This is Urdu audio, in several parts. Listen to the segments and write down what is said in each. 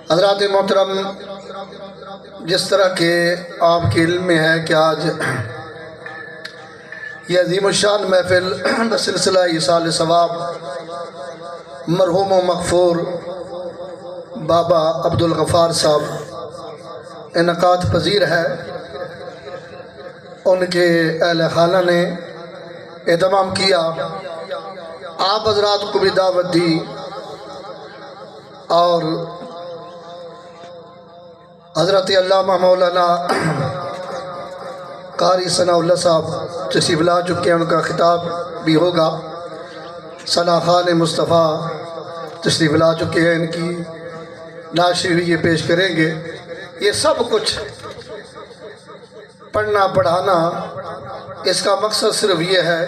حضرات محترم، جس طرح کہ آپ کے علم میں ہے کہ آج یہ عظیم الشان محفل بسلسلہ ایصال ثواب مرحوم و مغفور بابا عبدالغفار صاحب انعقاد پذیر ہے، ان کے اہل خانہ نے اہتمام کیا، آپ حضرات کو بھی دعوت دی اور حضرت علامہ مولانا قاری ثناء اللہ صاحب تشریف لا چکے ہیں، ان کا خطاب بھی ہوگا۔ ثنا خان مصطفیٰ تشریف لا چکے ہیں، ان کی ناشری یہ پیش کریں گے۔ یہ سب کچھ پڑھنا پڑھانا اس کا مقصد صرف یہ ہے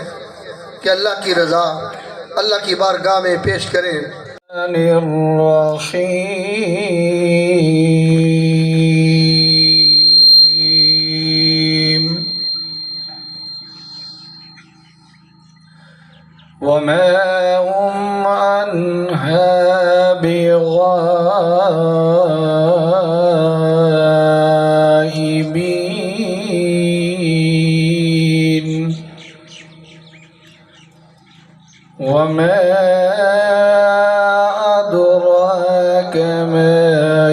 کہ اللہ کی رضا اللہ کی بارگاہ میں پیش کریں۔ وما هم عنها بغائبين وما أدراك ما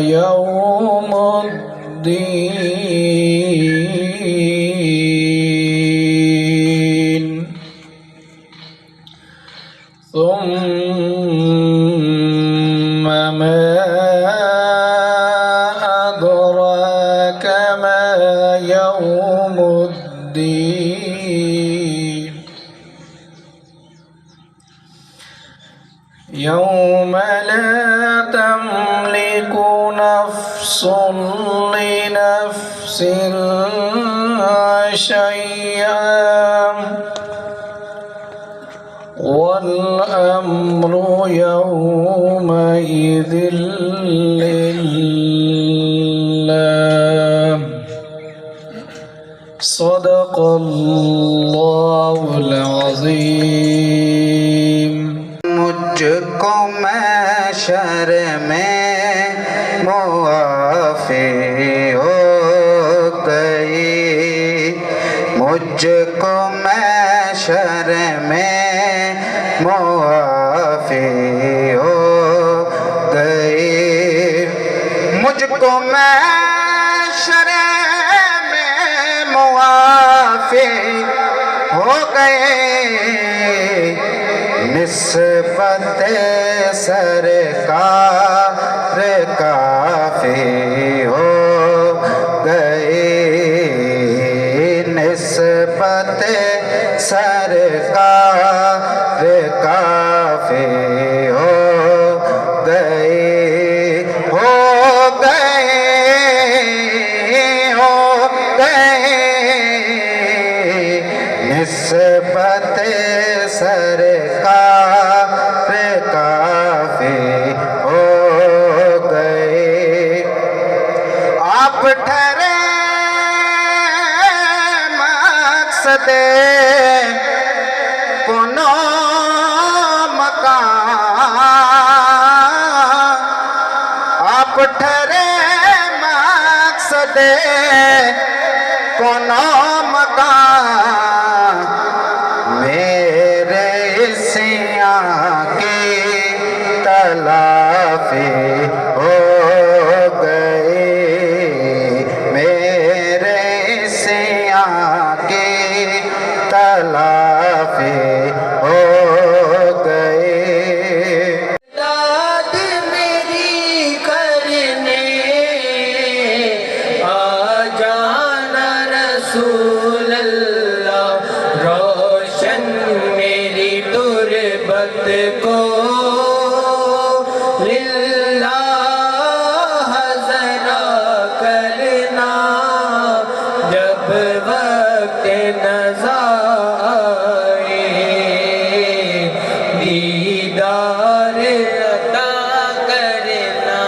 يوم الدين ثم ما أدراك ما يوم الدين يوم لا تملك نفس لنفس شيئا والأمر يومئذ لله صدق الله العظيم۔ مجھ کو محشر میں معافی ہو گئی، مجھ کو محشر میں معافی ہو گئی، مجھ کو محشر میں معافی ہو گئی، نسبت سرکار کافی ہو گئی، نسبت سرکار کافی ہو گئی، ہو گئی نسبت سرکار کافی ہو گئی۔ آپ ٹھہرے مقصد کنو مکان، آپ ٹھہرے مقصد کنو مکان، میرے سیاں کی تلافی ہو گئی، میرے سیاں کی تلافی ہو گئی۔ داد میری کرنے آ جانا رسول اللہ، روشن میری تربت کو للہ ذرا کرنا، جب وقت نظر آئے دیدار عطا کرنا۔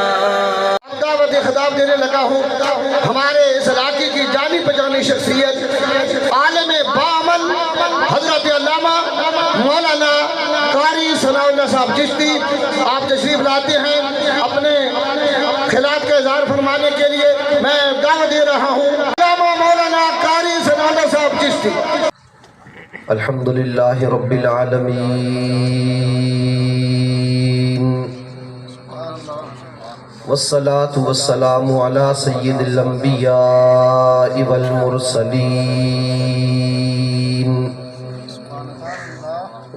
دعوت خطاب دینے لگا ہوں ہمارے اس علاقے کی جانی پہچانی شخصیت عالم باعمل حضرت علامہ مولانا قاری ثناء اللہ صاحب چشتی، آپ تشریف لاتے ہیں، اپنے خلاف کا اظہار فرمانے کے لیے میں دعوت دے رہا ہوں علامہ مولانا قاری سنانا صاحب چشتی۔ الحمدللہ رب العالمین والصلاة والسلام علی سید الانبیاء والمرسلین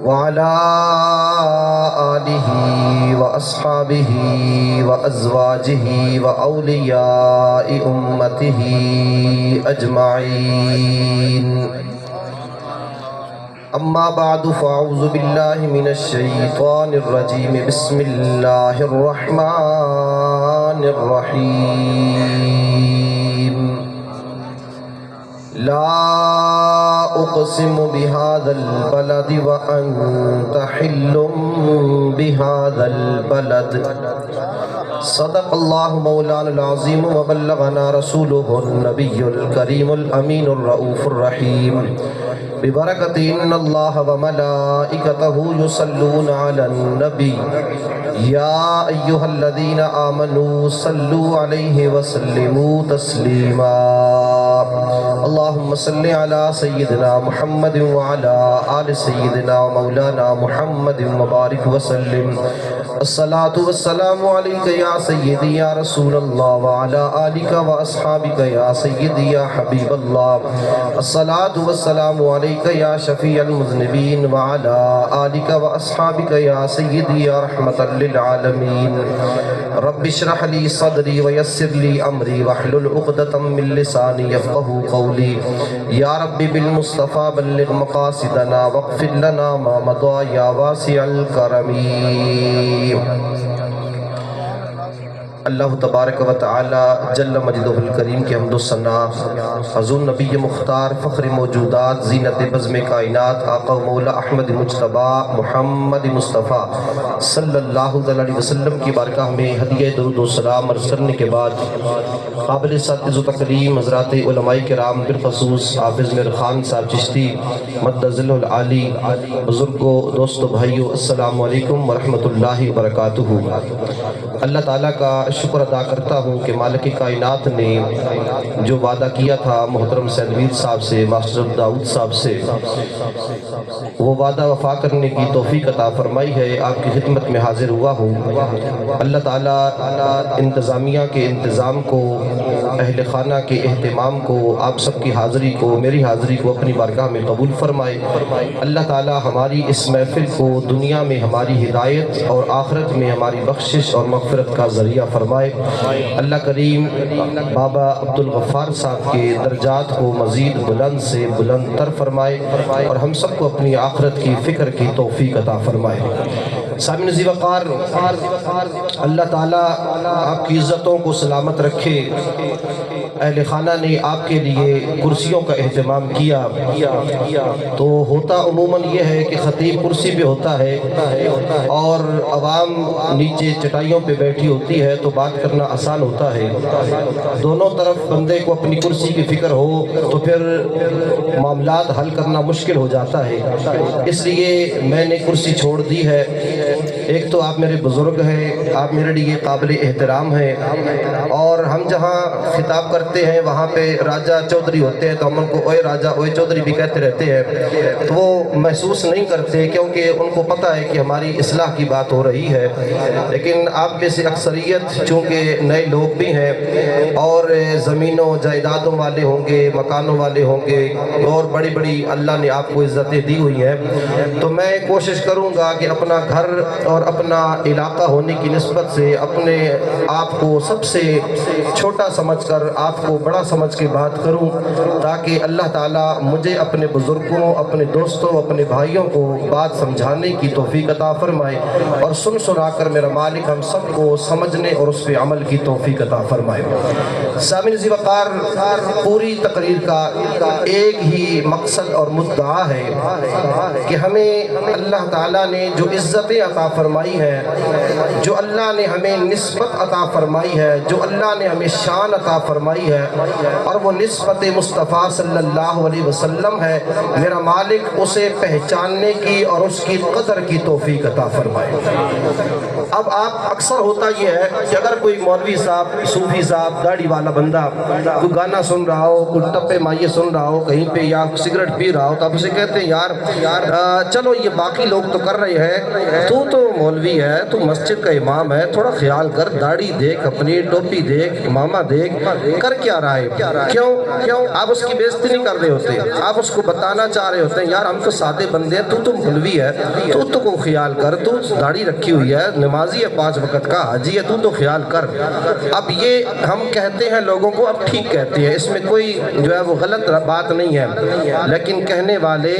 وعلى آلہ واصحابہ وازواجہ واولیاء امتہ اجمعین۔ اما بعد فاعوذ باللہ من الشیطان الرجیم بسم اللہ الرحمن الرحیم۔ لا اقسم بهذا البلد وانت حل بهذا البلد صدق اللہ مولانا العظیم وبلغنا رسوله النبی الکریم الامین الرؤوف الرحیم۔ ببرکت ان اللہ وملائکتہ یصلون علی النبی یا ایہا الذین آمنوا صلوا علیہ وسلموا تسلیما۔ اللہم صلی علی سیدنا محمد وعلی آل سیدنا مولانا محمد مبارک وسلم۔ الصلاة والسلام علیک یا سیدی یا رسول اللہ وعلی آلک واصحابک یا سیدی یا حبیب اللہ۔ الصلاة والسلام علیک یا شفیع المذنبین وعلی آلک واصحابک یا سیدی یا رحمت للعالمین۔ رب اشرح لی صدری ویسر لی امری واحلل عقدۃ من لسانی یفقہوا قولی۔ یا رب بالمصطفیٰ بلغ مقاصدنا واغفر لنا ما مضى یا واسع الکرم۔ اللہ تبارک و تعالی جل مجدہ الکریم کی حمد و ثنا حضور نبی مختار فخر موجودات زینت بزم کائنات آقا و مولا احمد مجتبی محمد مصطفیٰ صلی اللہ علیہ وسلم کی بارگاہ میں ہدیہ درود و سلام عرض کرنے کے بعد قابل ساتذ و تکریم حضرات علماء کرام بالخصوص حافظ میر خان صاحب چشتی مد ظلہ العالی، بزرگوں، دوستوں، بھائیوں، السلام علیکم ورحمۃ اللہ وبرکاتہ۔ اللہ تعالیٰ کا شکر ادا کرتا ہوں کہ مالک کائنات نے جو وعدہ کیا تھا محترم سید میر صاحب سے، ماسٹر داؤد صاحب سے، وہ وعدہ وفا کرنے کی توفیق عطا فرمائی ہے۔ آپ کی خدمت میں حاضر ہوا ہوں۔ اللہ تعالیٰ انتظامیہ کے انتظام کو، اہل خانہ کے اہتمام کو، آپ سب کی حاضری کو، میری حاضری کو اپنی بارگاہ میں قبول فرمائے۔ اللہ تعالیٰ ہماری اس محفل کو دنیا میں ہماری ہدایت اور آخرت میں ہماری بخشش اور مغفرت کا ذریعہ فرمائے۔ اللہ کریم بابا عبدالغفار صاحب کے درجات کو مزید بلند سے بلند تر فرمائے اور ہم سب کو اپنی آخرت کی فکر کی توفیق عطا فرمائے۔ سامعین ذی وقار، اللہ تعالیٰ آپ کی عزتوں کو سلامت رکھے۔ اہل خانہ نے آپ کے لیے کرسیوں کا اہتمام کیا تو ہوتا عموماً یہ ہے کہ خطیب کرسی پہ ہوتا ہے اور عوام نیچے چٹائیوں پہ بیٹھی ہوتی ہے تو بات کرنا آسان ہوتا ہے۔ دونوں طرف بندے کو اپنی کرسی کی فکر ہو تو پھر معاملات حل کرنا مشکل ہو جاتا ہے، اس لیے میں نے کرسی چھوڑ دی ہے۔ ایک تو آپ میرے بزرگ ہیں، آپ میرے لیے قابل احترام ہیں، اور ہم جہاں خطاب کرتے ہیں وہاں پہ راجہ چودھری ہوتے ہیں تو ہم ان کو اوے راجہ اوے چودھری بھی کہتے رہتے ہیں، تو وہ محسوس نہیں کرتے کیونکہ ان کو پتہ ہے کہ ہماری اصلاح کی بات ہو رہی ہے۔ لیکن آپ میں سے اکثریت چونکہ نئے لوگ بھی ہیں اور زمینوں جائیدادوں والے ہوں گے، مکانوں والے ہوں گے، اور بڑی بڑی اللہ نے آپ کو عزتیں دی ہوئی ہیں، تو میں کوشش کروں گا کہ اپنا گھر اور اپنا علاقہ ہونے کی نسبت سے اپنے آپ کو سب سے چھوٹا سمجھ کر آپ کو بڑا سمجھ کے بات کروں، تاکہ اللہ تعالیٰ مجھے اپنے بزرگوں، اپنے دوستوں، اپنے بھائیوں کو بات سمجھانے کی توفیق عطا فرمائے اور سن سنا کر میرا مالک ہم سب کو سمجھنے اور اس پہ عمل کی توفیق عطا فرمائے۔ سامعین عزیز وقار، پوری تقریر کا ایک ہی مقصد اور مدعا ہے کہ ہمیں اللہ تعالیٰ نے جو عزتیں عطا فرمائی ہے، جو اللہ نے ہمیں نسبت عطا فرمائی ہے، جو اللہ نے ہمیں شان عطا فرمائی ہے، اور وہ نسبت مصطفیٰ صلی اللہ علیہ وسلم ہے، میرا مالک اسے پہچاننے کی اور اس کی قدر کی توفیق عطا فرمائے۔ اب آپ اکثر ہوتا یہ ہے کہ اگر کوئی مولوی صاحب، صوفی صاحب، داڑھی والا بندہ کوئی گانا سن رہا ہو، کوئی ٹپے مائیے سن رہا ہو کہیں پہ، یا سگریٹ پی رہا ہو، تو آپ اسے کہتے ہیں یار چلو یہ باقی لوگ تو کر رہے ہیں، تو مولوی ہے، تو مسجد کا امام ہے، تھوڑا خیال کر، داڑھی دیکھ، اپنی ٹوپی دیکھ، امامہ دیکھ، کر کیا رہا ہے؟ کیوں آپ اس کی بےزتی نہیں کر رہے ہوتے؟ آپ اس کو بتانا چاہ رہے ہوتے ہیں یار ہم تو سادے بندے ہیں، تو مولوی ہے، تو کو خیال کر، تو داڑھی رکھی ہوئی ہے، نمازی ہے 5 وقت کا، حاجی ہے، تو خیال کر۔ اب یہ ہم کہتے ہیں لوگوں کو، اب ٹھیک کہتے ہیں، اس میں کوئی جو ہے وہ غلط بات نہیں ہے، لیکن کہنے والے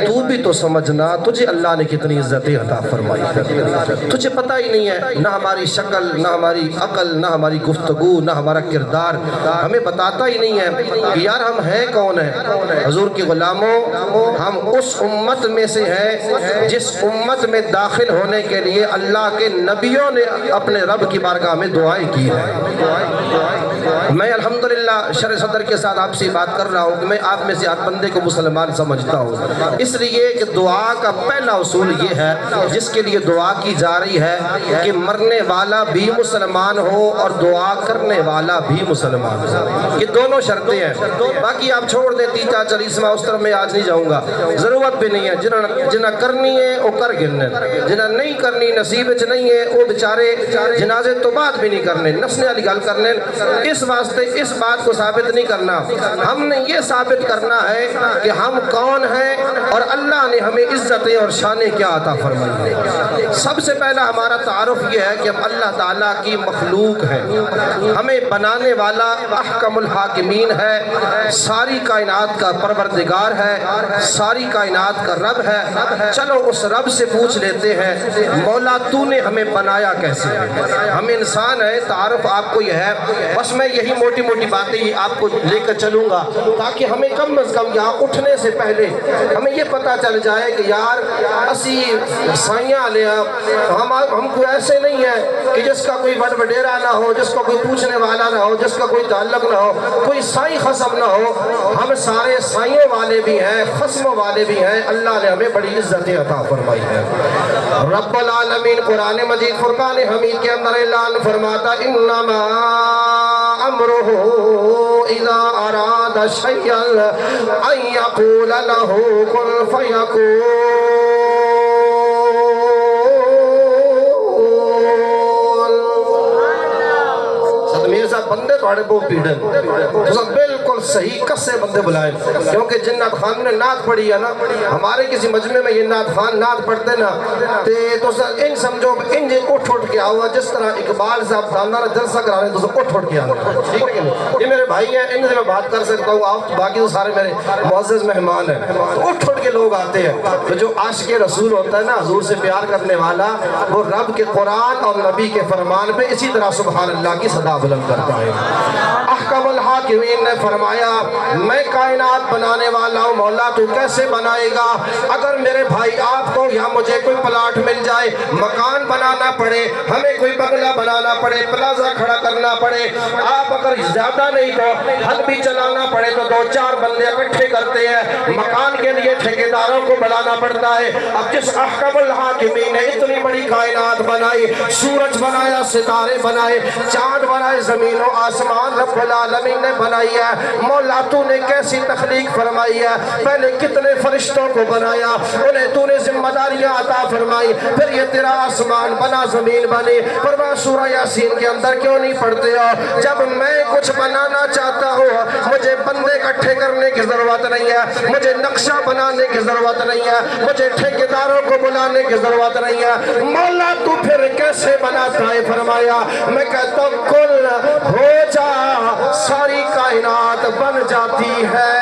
تو بھی تو سمجھنا تجھے اللہ نے کتنی عزتیں عطا فرمائی ہے، تجھے پتہ ہی نہیں ہے، نہ ہماری شکل، نہ ہماری عقل، نہ ہماری گفتگو، نہ ہمارا کردار ہمیں بتاتا ہی نہیں ہے کہ یار ہم ہیں کون ہیں۔ حضور کے غلاموں، ہم اس امت میں سے ہیں جس امت میں داخل ہونے کے لیے اللہ کے نبیوں نے اپنے رب کی بارگاہ میں دعائیں کی ہیں۔ میں الحمدللہ شرح صدر کے ساتھ آپ سے بات کر رہا ہوں کہ میں آپ میں سے ہر بندے کو مسلمان سمجھتا ہوں، اس لیے کہ دعا کا پہلا اصول یہ ہے جس کے لیے دعا کی جا رہی ہے کہ مرنے والا بھی مسلمان ہو اور دعا کرنے والا بھی مسلمان ہو، یہ دونوں شرطیں ہیں۔ باقی آپ چھوڑ دیں 30 40 اس طرح میں آج نہیں جاؤں گا، ضرورت بھی نہیں ہے، جنہ کرنی ہے وہ کر گرنے، جنہ نہیں کرنی نصیب چ نہیں ہے وہ بیچارے جنازے تو بات بھی نہیں کرنے، نسنے والی گل کرنے۔ اس واسطے اس بات کو ثابت نہیں کرنا، ہم نے یہ ثابت کرنا ہے کہ ہم کون ہیں اور اللہ نے ہمیں عزتیں اور شانیں کیا عطا فرمائی ہیں۔ سب سے پہلا ہمارا تعارف یہ ہے کہ ہم اللہ تعالیٰ کی مخلوق ہیں، ہمیں بنانے والا احکم الحاکمین ہے، ساری کائنات کا پروردگار ہے، ساری کائنات کا رب ہے۔ چلو اس رب سے پوچھ لیتے ہیں مولا تو نے ہمیں بنایا کیسے؟ ہم انسان ہیں، تعارف آپ کو یہ ہے، بس میں یہی موٹی موٹی باتیں آپ کو لے کر چلوں گا تاکہ ہمیں کم از کم یہاں اٹھنے سے پہلے ہمیں یہ پتہ چل جائے کہ یار اسی سائیاں لیا، ہم کو ایسے نہیں ہے کہ جس کا کوئی بڑ وڈیرا نہ ہو، جس کا کوئی پوچھنے والا نہ ہو، جس کا کوئی تعلق نہ ہو، کوئی سائی خصم نہ ہو، ہم سارے سائیوں والے بھی ہیں، خصموں والے بھی ہیں۔ اللہ نے ہمیں بڑی عزتیں عطا فرمائی ہے۔ رب العالمین قرآن مجید فرقان حمید کے اندر اعلان فرماتا انما امرہ اذا اراد شیئا ان یقول له کن فیکون۔ بندے تھوڑے بہت پیڑن تو بالکل صحیح کسے بندے بلائیں، کیونکہ جن نعت خان نے نعت پڑھی ہے نا، ہمارے کسی مجمع میں یہ نعت خان نعت پڑھتے نا تو ان سمجھو ان اٹھ کے آؤ، جس طرح اقبال صاحب داندار جلسہ کرانے تو اٹھ کے آنا، ٹھیک ہے کہ نہیں؟ یہ میرے بھائی ہیں، ان سے میں بات کر سکتا ہوں، آپ باقی تو سارے میرے معزز مہمان ہیں، تو اٹھ کے لوگ آتے ہیں۔ تو جو عاشق رسول ہوتا ہے نا، حضور سے پیار کرنے والا، وہ رب کے قرآن اور نبی کے فرمان پہ اسی طرح سبحان اللہ کی صدا بلند کرتا ہے۔ احکم الحاکمین نے فرمایا میں کائنات بنانے والا ہوں، مولا تو کیسے بنائے گا؟ اگر میرے بھائی آپ کو یا مجھے کوئی پلاٹ مل جائے، مکان بنانا پڑے، ہمیں کوئی بنگلہ بنانا پڑے، پلازا کھڑا کرنا پڑے، آپ اگر زیادہ نہیں تو حل بھی چلانا پڑے تو 2-4 بندے اکٹھے کرتے ہیں، مکان کے لیے ٹھیکیداروں کو بلانا پڑتا ہے۔ اب جس احکم الحاکمین نے اتنی بڑی کائنات بنائی، سورج بنایا، ستارے بنائے، چاند بنائے، زمین و آسمان رب العالمین نے بنائی ہے، مولا تو نے کیسی تخلیق فرمائی ہے، پہلے کتنے فرشتوں کو بنایا، انہیں تو نے ذمہ داریاں عطا فرمائی، پھر یہ تیرا آسمان بنا، زمین بنی۔ فرمایا سورہ یاسین کے اندر کیوں نہیں پڑھتے ہو؟ جب میں کچھ بنانا چاہتا ہوں مجھے بندے اکٹھے کرنے کی ضرورت نہیں ہے، مجھے نقشہ بنانے کی ضرورت نہیں ہے، مجھے ٹھیکیداروں کو بلانے کی ضرورت نہیں ہے، مولا تو پھر کیسے بناتا ہے؟ فرمایا میں کہتا ہوں کل ہو جا، ساری کائنات بن جاتی ہے۔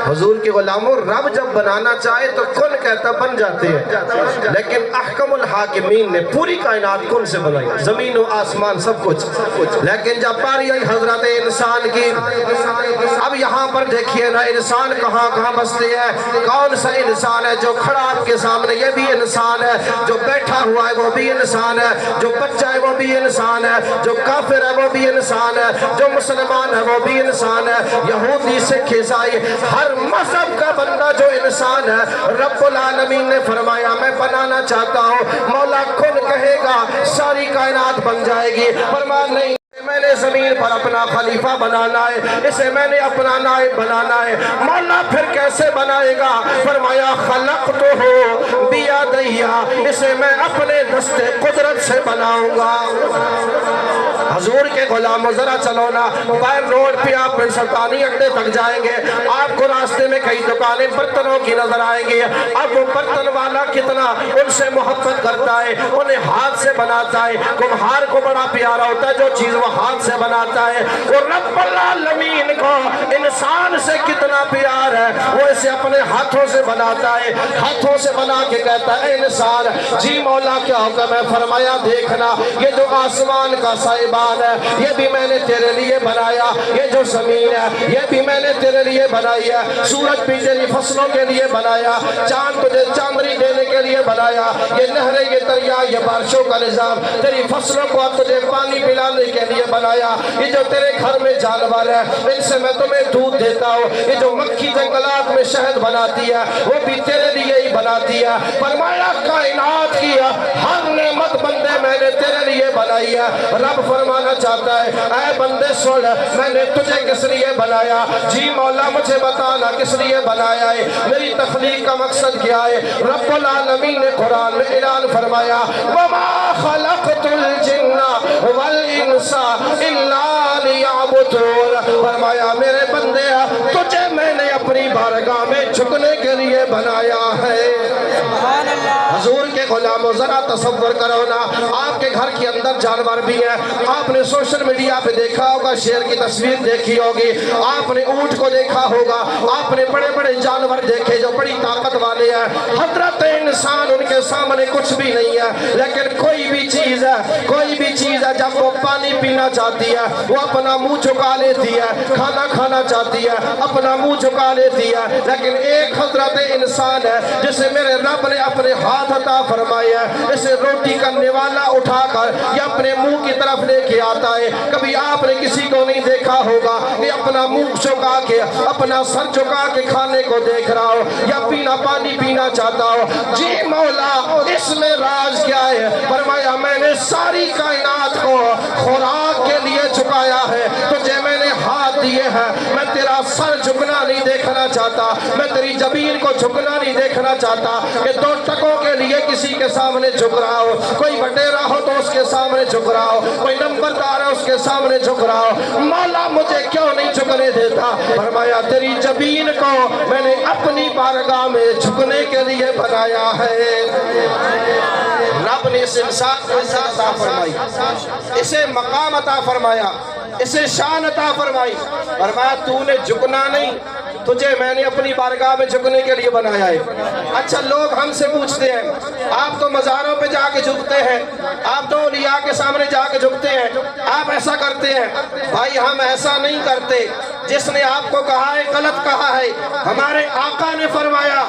حضور کے غلاموں رب جب بنانا چاہے تو کن کہتا بن جاتے ہیں، لیکن احکم الحاکمین نے پوری کائنات کن سے بنائی، زمین و آسمان سب کچھ، لیکن جب باری آئی حضرت انسان کی، اب یہاں پر دیکھیے نا انسان کہاں کہاں بستے ہیں، کون سا انسان ہے جو کھڑا آپ کے سامنے یہ بھی انسان ہے، جو بیٹھا ہوا ہے وہ بھی انسان ہے، جو بچہ ہے وہ بھی انسان ہے، جو کافر ہے وہ بھی انسان ہے، جو مسلمان ہے وہ بھی انسان ہے، یہودی سکھ عیسائی ہر مذہب کا بندہ جو انسان ہے، رب العالمین نے فرمایا میں بنانا چاہتا ہوں، مولا کن کہے گا ساری کائنات بن جائے گی، فرمایا نہیں میں نے زمین پر اپنا خلیفہ بنانا ہے، اسے میں نے اپنا نائب بنانا ہے، مولا پھر کیسے بنائے گا؟ فرمایا خلقتہ بیدیہ، اسے میں اپنے دست قدرت سے بناؤں گا۔ حضور کے غلاموں ذرا چلو نا، باہر روڈ پہ آپ سلطانی اڈے تک جائیں گے، آپ کو راستے میں کئی دکانیں برتنوں کی نظر آئیں گی، اب وہ برتن والا کتنا ان سے محبت کرتا ہے، انہیں ہاتھ سے بناتا ہے، کمہار کو بڑا پیارا ہوتا ہے جو چیز وہ ہاتھ سے بناتا ہے، اور رب العالمین کو انسان سے کتنا پیار ہے، وہ اسے اپنے ہاتھوں سے بناتا ہے، ہاتھوں سے بنا کے کہتا ہے انسان جی مولا کیا حکم ہے؟ فرمایا دیکھنا یہ جو آسمان کا سائبان ہے یہ بھی میں نے تیرے لیے بنایا، یہ جو زمین ہے یہ بھی میں نے تیرے لیے بنائی ہے، سورج بھی تیری فصلوں کے لیے بنایا، چاند تجھے چاندنی دینے کے لیے بنایا، یہ نہریں یہ دریا یہ بارشوں کا نظام تیری فصلوں کو اب تجھے پانی پلانے کے لیے بنایا، یہ جو تیرے گھر میں جانور ہے ان سے میں تمہیں دودھ دیتا ہوں، یہ جو مکھی جنگلات میں شہد بناتی ہے وہ بھی تیرے لیے ہی بناتی ہے، فرمایا کائنات کی ہر نعمت بندے میں نے تیرے لیے بنائی ہے۔ رب فرمانا چاہتا ہے اے بندے سن میں نے تجھے کس لیے بنایا؟ جی مولا مجھے بتانا کس لیے بنایا ہے، میری تخلیق کا مقصد کیا ہے؟ رب العالمین نے قرآن میں اعلان فرمایا وَمَا خَلَقْتُ الْجِنَّ وَالْإِنسَ إِلَّا لِيَعْبُدُونَ، فرمایا میرے بندے تجھے میں نے اپنی بارگاہ میں جھکنے کے لیے بنایا ہے۔ حضور کے غلاموں ذرا تصور کرو نا، آپ کے گھر کے اندر جانور بھی ہیں، آپ نے سوشل میڈیا پہ دیکھا ہوگا، شیر کی تصویر دیکھی ہوگی، آپ نے اونٹ کو دیکھا ہوگا، آپ نے بڑے بڑے جانور دیکھے جو بڑی طاقت والے ہیں، حضرت انسان ان کے سامنے کچھ بھی نہیں ہے، لیکن کوئی بھی چیز ہے جب وہ پانی پینا چاہتی ہے وہ اپنا منہ جھکا لیتی ہے، کھانا کھانا چاہتی ہے اپنا منہ جھکا لیتی ہے، لیکن ایک حضرت انسان ہے جسے میرے رب نے اپنے ہاتھ عطا فرمایا ہے، اسے روٹی کا نوالا اٹھا کر یہ اپنے منہ کی طرف لے کے آتا ہے، کبھی آپ نے کسی کو نہیں دیکھا ہوگا کہ اپنا منہ جھکا کے اپنا سر جھکا کے کھانے کو دیکھ رہا ہو یا پانی پینا چاہتا ہو۔ جی مولا اس میں راز کیا ہے؟ فرمایا میں نے ساری کائنات کو خوراک کے لیے جھکایا ہے، تجھے میں نے ہاتھ دیے ہیں، میں تیرا سر جھکنا نہیں دیکھنا چاہتا، میں تیری جبین کو جھکنا نہیں دیکھنا چاہتا کہ دو ٹکوں کے لیے کسی کے سامنے جھک رہا ہو، کوئی وڈیرا ہو تو اس کے سامنے جھک رہا ہو، کوئی نمبردار ہے اس کے سامنے جھک رہا ہو، مولا مجھے کیوں نہیں جھکنے دیتا؟ فرمایا تیری جبین کو میں نے اپنی بارگاہ میں جھکنے کے لیے بنایا ہے۔ رب نے اس انسان کو عزت عطا فرمائی، اسے مقام عطا فرمایا، اسے شان عطا فرمائی، فرمایا تو نے جھکنا نہیں، تجھے میں نے اپنی بارگاہ میں جھکنے کے لیے بنایا ہے۔ اچھا لوگ ہم سے پوچھتے ہیں آپ تو مزاروں پہ جا کے جھکتے ہیں، آپ تو اولیاء کے سامنے جا کے جھکتے ہیں، آپ ایسا کرتے ہیں؟ بھائی ہم ایسا نہیں کرتے، جس نے آپ کو کہا ہے غلط کہا ہے، ہمارے آقا نے فرمایا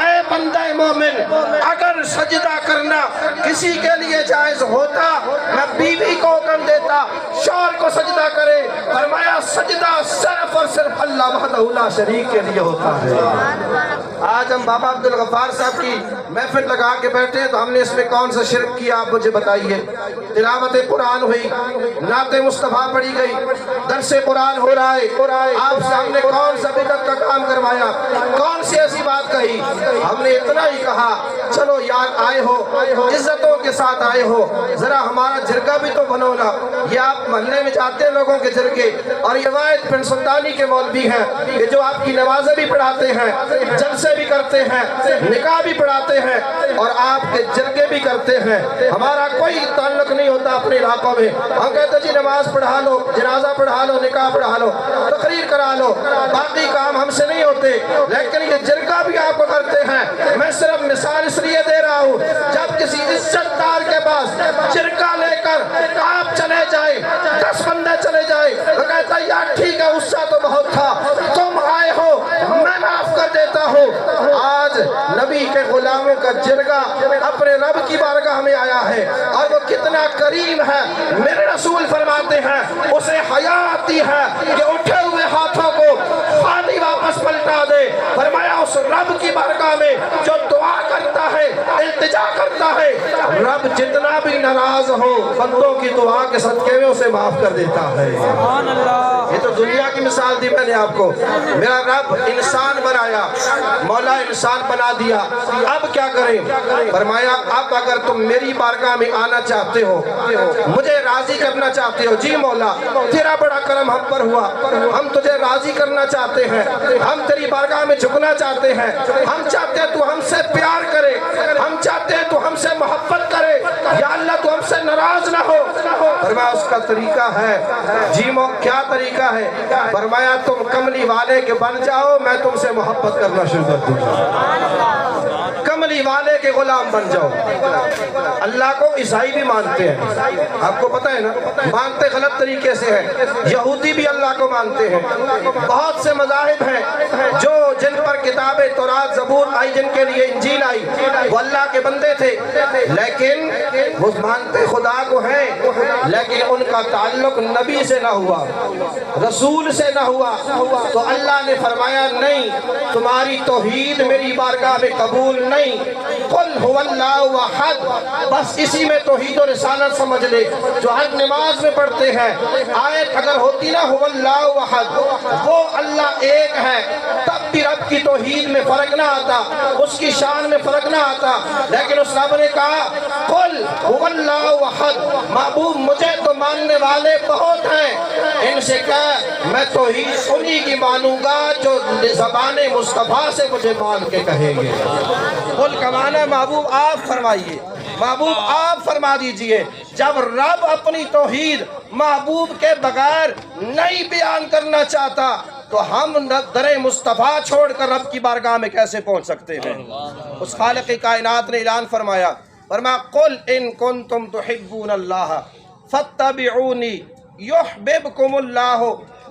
اے بندہ مومن اگر سجدہ کرنا کسی کے لیے جائز ہوتا میں بیوی کو حکم دیتا شوہر کو سجدہ کرے، فرمایا سجدہ صرف اور صرف اللہ وحدہ لا شریک کے لیے ہوتا ہے۔ آج ہم بابا عبدالغفار صاحب کی محفل لگا کے بیٹھے تو ہم نے اس میں کون سا شرک کیا آپ مجھے بتائیے؟ تلاوت قرآن ہوئی، نعت مصطفیٰ پڑھی گئی، درس قرآن ہو رہا ہے، آپ سے ہم نے کون سا بدعت کا کام کروایا؟ کون سی ایسی بات کہی؟ ہم نے اتنا ہی کہا چلو یار آئے ہو عزتوں کے ساتھ آئے ہو، ذرا ہمارا جرگہ بھی تو بنو نا۔ یہ آپ محلے میں جاتے ہیں لوگوں کے جرگے، اور یہ واحد پنڈ سلطانی کے مولوی ہیں یہ جو آپ کی نمازیں بھی پڑھاتے ہیں، جلسے جلسے بھی کرتے ہیں، نکاح بھی پڑھاتے ہیں اور آپ کے جرگے بھی کرتے ہیں۔ ہمارا کوئی تعلق نہیں ہوتا اپنے علاقوں میں، ہم کہتے ہیں جی نماز پڑھا لو، جنازہ پڑھا لو، نکاح پڑھا لو، تقریر کرا لو، باقی کام ہم سے نہیں ہوتے، لیکن یہ جرگہ بھی آپ کو کرتے ہیں۔ میں صرف مثال اس لیے دے رہا ہوں، جب کسی عزت دار کے پاس جرگہ لے کر آپ چلے جائیں، 10 بندے چلے جائیں، تو کہتا ہے یار ٹھیک ہے غصہ تو بہت تھا، تم آئے ہو میں معاف کر دیتا ہوں۔ آج نبی کے غلاموں کا جرگہ اپنے رب کی بارگاہ میں آیا ہے اور وہ کتنا کریم ہے۔ میرے رسول فرماتے ہیں اسے حیا آتی ہے کہ اٹھے ہوئے ہاتھوں کو خالی واپس پلٹا دے۔ فرمایا اس رب کی بارگاہ میں جو دعا کرتا ہے، التجا کرتا ہے، رب جتنا بھی ناراض ہو بندوں کی دعا کے صدقے میں اسے معاف کر دیتا ہے۔ یہ تو دنیا کی مثال دی میں نے آپ کو۔ میرا رب انسان بنایا، مولا انسان بنا دیا، اب کیا کریں؟ فرمایا اب اگر تم میری بارگاہ میں آنا چاہتے ہو، مجھے راضی کرنا چاہتے ہو، جی مولا تیرا بڑا کرم ہم پر ہوا، ہم تجھے راضی کرنا چاہتے ہیں، ہم تیری بارگاہ میں جھکنا چاہتے ہیں، ہم چاہتے ہیں تو ہم سے پیار کرے، ہم چاہتے ہیں تو ہم سے محبت کرے، یا اللہ تو ہم سے ناراض نہ ہو۔ فرمایا اس کا طریقہ ہے، جی کیا طریقہ ہے؟ فرمایا تم کملی والے کے بن جاؤ، میں تم سے محبت کرنا شروع کر دوں گا، کملی والے کے غلام بن جاؤ۔ اللہ کو عیسائی بھی مانتے ہیں، آپ کو پتہ ہے نا، مانتے غلط طریقے سے ہیں، یہودی بھی اللہ کو مانتے ہیں، بہت سے مذاہب ہیں جو جن پر کتاب تورات زبور آئی، جن کے لیے انجیل آئی، وہ اللہ کے بندے تھے، لیکن وہ مانتے خدا کو ہیں، لیکن ان کا تعلق نبی سے نہ ہوا، رسول سے نہ ہوا، تو اللہ نے فرمایا نہیں تمہاری توحید میری بارگاہ میں قبول نہیں، قل هو اللہ احد، بس اسی میں توحید و رسالت سمجھ لے، جو ہر نماز میں پڑھتے ہیں آیت اگر ہوتی نا هو اللہ احد، وہ اللہ ایک ہے، تب بھی رب کی توحید میں فرق نہ آتا، اس کی شان میں فرق نہ آتا، لیکن اس رب نے کہا قل هو اللہ احد، محبوب مجھے تو ماننے والے بہت ہیں، ان سے کہا میں توحید انہی کی مانوں گا جو زبان مصطفیٰ سے مجھے مان کے کہیں گے۔ قل کا معنی محبوب آپ فرمائیے، محبوب آپ فرما دیجئے، جب رب اپنی توحید محبوب کے بغیر نہیں بیان کرنا چاہتا تو ہم در مصطفیٰ چھوڑ کر رب کی بارگاہ میں کیسے پہنچ سکتے ہیں؟ اس خالق کائنات نے اعلان فرمایا، قل ان کنتم تحبون اللہ فاتبعونی یحببکم اللہ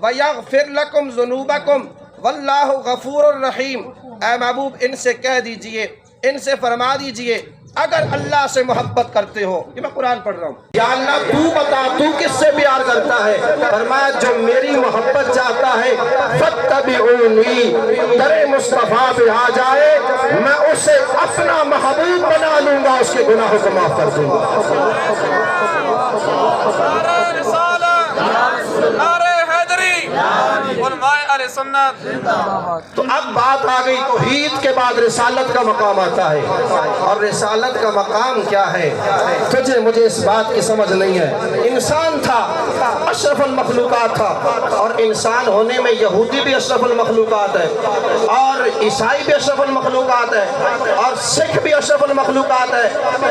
ویغفر لکم ذنوبکم واللہ غفور الرحیم۔ اے محبوب ان سے کہہ دیجئے، ان سے فرما دیجئے اگر اللہ سے محبت کرتے ہو، یہ میں قرآن پڑھ رہا ہوں، یا اللہ تو بتا تو کس سے پیار کرتا ہے؟ فرمایا جو میری محبت چاہتا ہے فاتبعونی، در مصطفیٰ پہ آ جائے، میں اسے اپنا محبوب بنا لوں گا، اس کے گناہوں کو معاف کر دوں گا۔ تو اب بات آ گئی توحید کے بعد رسالت کا مقام آتا ہے، اور رسالت کا مقام کیا ہے؟ تجھے مجھے اس بات کی سمجھ نہیں ہے۔ انسان تھا، اشرف المخلوقات تھا، اور انسان ہونے میں یہودی بھی اشرف المخلوقات ہے، اور عیسائی بھی اشرف المخلوقات ہے، اور سکھ بھی اشرف المخلوقات ہے،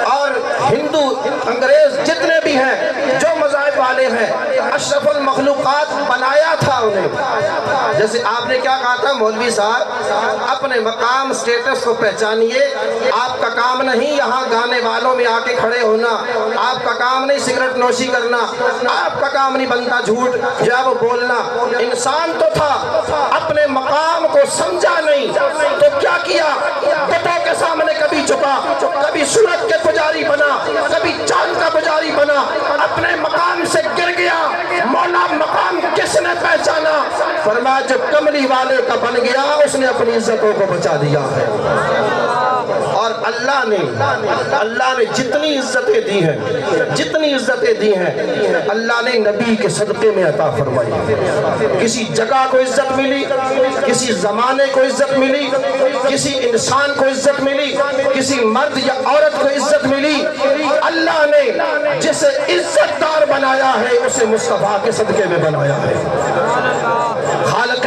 اور ہندو انگریز جتنے بھی ہیں جو مذاہب والے ہیں، اشرف المخلوقات بنایا تھا انہیں۔ جیسے آپ نے کیا کہا تھا مولوی صاحب، اپنے مقام سٹیٹس کو پہچانیے، آپ کا کام نہیں یہاں گانے والوں میں آ کے کھڑے ہونا، آپ کا کام نہیں سگریٹ نوشی کرنا، آپ کا کام نہیں بنتا جھوٹ جو ہے وہ بولنا۔ انسان تو تھا، اپنے مقام کو سمجھا نہیں تو کیا کیا؟ بتوں کے سامنے کبھی جھکا، کبھی سورج کے پجاری بنا، کبھی چاند کا پجاری بنا، اپنے مقام سے گر گیا۔ مولا مقام کس نے پہچانا؟ فرمایا جو کملی والے کا بن گیا اس نے اپنی عزتوں کو بچا دیا ہے۔ اور اللہ نے جتنی عزتیں دی ہیں، جتنی عزتیں دی ہیں، اللہ نے نبی کے صدقے میں عطا فرمائی۔ کسی جگہ کو عزت ملی، کسی زمانے کو عزت ملی، کسی انسان کو عزت ملی، کسی مرد یا عورت کو عزت ملی، اللہ نے جسے عزت دار بنایا ہے اسے مصطفیٰ کے صدقے میں بنایا ہے۔ خالق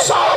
100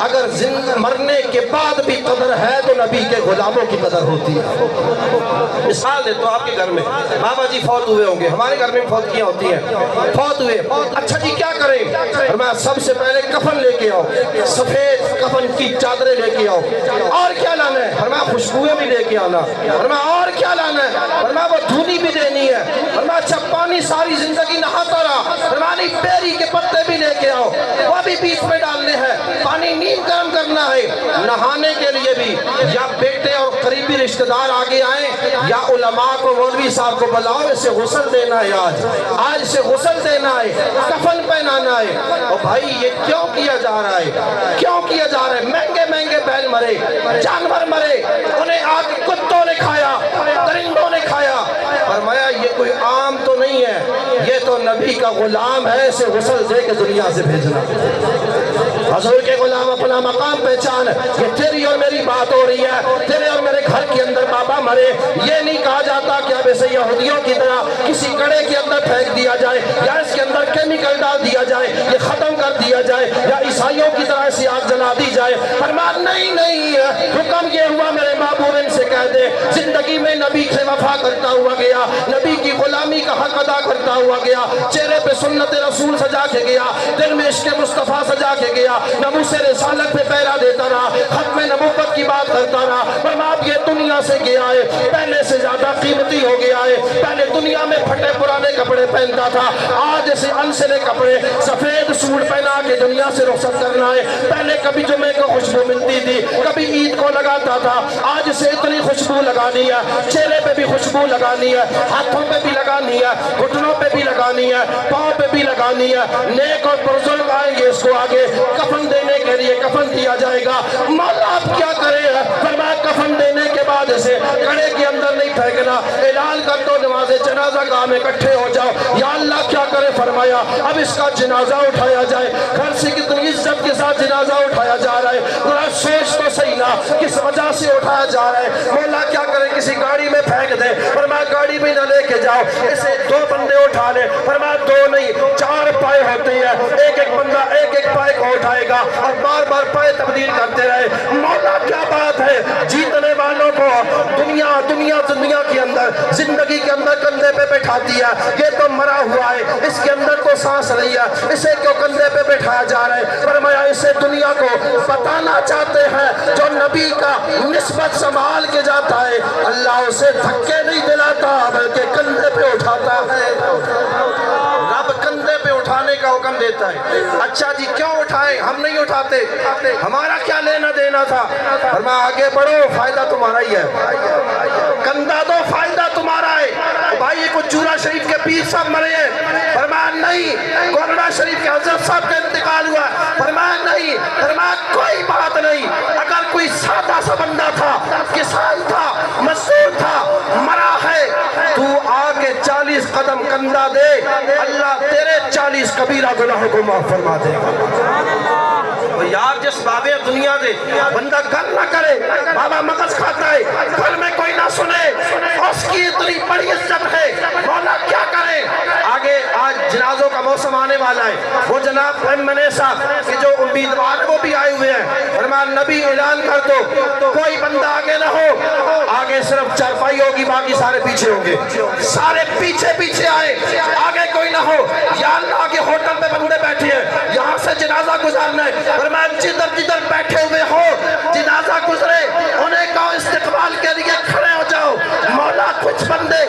اگر مرنے کے بعد بھی قدر ہے تو نبی کے غلاموں کی قدر ہوتی ہے۔ مثال دے تو آپ کے گھر میں بابا جی فوت ہوئے ہوں گے، ہمارے گھر میں فوت کیا ہوتی ہیں، فوت ہوئے، اچھا جی کیا کریں؟ فرمایا سب سے پہلے کفن لے کے آؤ، سفید کفن کی چادریں لے کے آؤ، اور کیا لانا ہے؟ فرمایا خوشبوئیں بھی لے کے آنا، فرمایا اور کیا لانا ہے؟ فرمایا وہ دھونی بھی دینی ہے، فرمایا اچھا پانی ساری زندگی نہاتا رہا، فرمایا نہیں بیری کے پتے بھی لے کے آؤ، وہ بھی بیچ میں ڈالنے ہیں، پانی نیم گرم کرنا ہے، نہانے کے لیے بھی یا بیٹے اور قریبی رشتہ دار آگے آئیں یا علماء کو مولوی صاحب کو بلاؤ، اسے غسل دینا ہے، آج اسے غسل دینا ہے، کفن پہنانا ہے۔ اور بھائی یہ کیوں کیا جا رہا ہے؟ کیوں کیا جا رہا ہے؟ مہنگے مہنگے بیل مرے، جانور مرے، انہیں آگ کتوں نے کھایا، درندوں نے کھایا، فرمایا یہ کوئی عام تو نہیں ہے، یہ تو نبی کا غلام ہے، اسے غسل دے کے دنیا سے بھیجنا۔ حضور کے غلام اپنا مقام پہچان، یہ تیری اور میری بات ہو رہی ہے، تیرے اور میرے گھر کے اندر بابا مرے، یہ نہیں کہا جاتا کہ اب اسے یہودیوں کی طرح کسی کڑے کے اندر پھینک دیا جائے یا اس کے اندر کیمیکل ڈال دیا جائے، یہ ختم کر دیا جائے، یا عیسائیوں کی طرح اسے آگ جلا دی جائے۔ فرمان نہیں، حکم یہ ہوا میرے محبوب ان سے کہہ دے زندگی میں نبی سے وفا کرتا ہوا گیا، نبی کی غلامی کا حق ادا کرتا ہوا گیا، چہرے پہ سنت رسول سجا کے گیا، دل میں عشق مصطفیٰ سجا کے گیا، ناموس رسالت پہ پہرا دیتا رہا، ختم نبوت کی بات کرتا رہا۔ فرمایا یہ دنیا سے گیا ہے، پہلے سے زیادہ قیمتی ہو گیا ہے، پہلے دنیا میں پھٹے پرانے کپڑے پہنتا تھا، آج اسے انسلے کپڑے سفید سوٹ پہنا کے دنیا سے رخصت کرنا ہے۔ پہلے کبھی جمعے کو خوشبو ملتی تھی، کبھی عید کو لگاتا تھا، آج اسے اتنی خوشبو لگانی ہے، چہرے پہ بھی خوشبو لگانی ہے، ہاتھوں پہ بھی لگانی ہے، گھٹنوں پہ بھی لگانی ہے، پاؤں پہ بھی لگانی ہے۔ نیک اور بزرگ آئیں گے اس کو آگے کفن دینے کے لیے، کفن دیا جائے گا۔ مولا آپ کیا کرے؟ فرمایا کفن دینے کے بعد اسے کڑے کے اندر نہیں پھینکنا، اعلان کر دو نماز جنازہ گاہ میں اکٹھے ہو جاؤ۔ یا اللہ کیا کرے؟ فرمایا اب اس کا جنازہ اٹھایا جائے، گھر سے کتنی عزت کے ساتھ جنازہ اٹھایا جا رہا ہے، ذرا سوچ تو صحیح نا کس وجہ سے اٹھایا جا رہا ہے۔ مولا کیا کرے؟ کسی گاڑی میں پھینک دے، فرمایا گاڑی بھی نہ لے کے جاؤ، اسے دو بندے اٹھا لے، فرمایا دو نہیں 4 پائے ہوتے ہیں، ایک ایک بندہ ایک ایک پائے کو اٹھائے گا اور بار بار پائے تبدیل کرتے رہے۔ مولا کیا بات ہے؟ جیتنے والوں کو دنیا کے اندر زندگی کے اندر کندھے پہ بٹھاتی ہے، یہ تو مرا ہوا ہے، اس کے اندر تو سانس نہیں ہے، اسے کیوں کندھے پہ بٹھایا جا رہا ہے؟ فرمایا اسے دنیا کو بتانا چاہتے ہیں جو نبی کا نسبت سنبھال کے جاتا ہے اللہ اسے دھکے نہیں دلاتا بلکہ کندھے پہ اٹھاتا ہے۔ رب کندھے پہ اٹھانے کا حکم دیتا ہے۔ اچھا جی کیوں اٹھائیں؟ ہم نہیں اٹھاتے، ہمارا کیا لینا دینا تھا؟ فرمایا آگے بڑھو، فائدہ تمہارا ہی ہے، کندھا دو فائدہ تمہارا ہے۔ بھائی یہ کچھ چورا شریف کے پیر صاحب مرے ہیں، فرمایا نہیں۔ گورنڈا شریف کے حضرت صاحب کا انتقال ہوا، فرمایا نہیں۔ فرمایا کوئی بات نہیں، اگر کوئی سادہ سا بندہ تھا، کسان تھا، مزدور تھا، مرا ہے، تو آ کے 40 قدم کندھا دے، اللہ تیرے 40 کبیرہ گناہوں کو معاف فرما دے گا۔ یار جس بابے دنیا دے بندہ گل نہ کرے، بابا مغز کھاتا ہے، گھر میں کوئی نہ سنے، اس کی اتنی بڑی عزت ہے، مولا کیا کرے؟ آگے آج جنازوں کا موسم آنے والا ہے، وہ جناب ایم صاحب کہ جو امیدوار وہ بھی آئے ہوئے ہیں، فرمایا نبی اعلان کر دو کوئی بندہ آگے نہ ہو، آگے صرف چارپائی ہوگی، باقی سارے پیچھے ہوں گے، سارے پیچھے پیچھے آئے، آگے کوئی نہ ہو۔ یا اللہ آگے ہوٹل پہ بندے بیٹھے ہیں، یہاں سے جنازہ گزارنا ہے، فرمایا جدھر بیٹھے ہوئے ہو جنازہ گزرے انہیں کہو استقبال کے لیے کھڑے ہو جاؤ۔ مولا کچھ بندے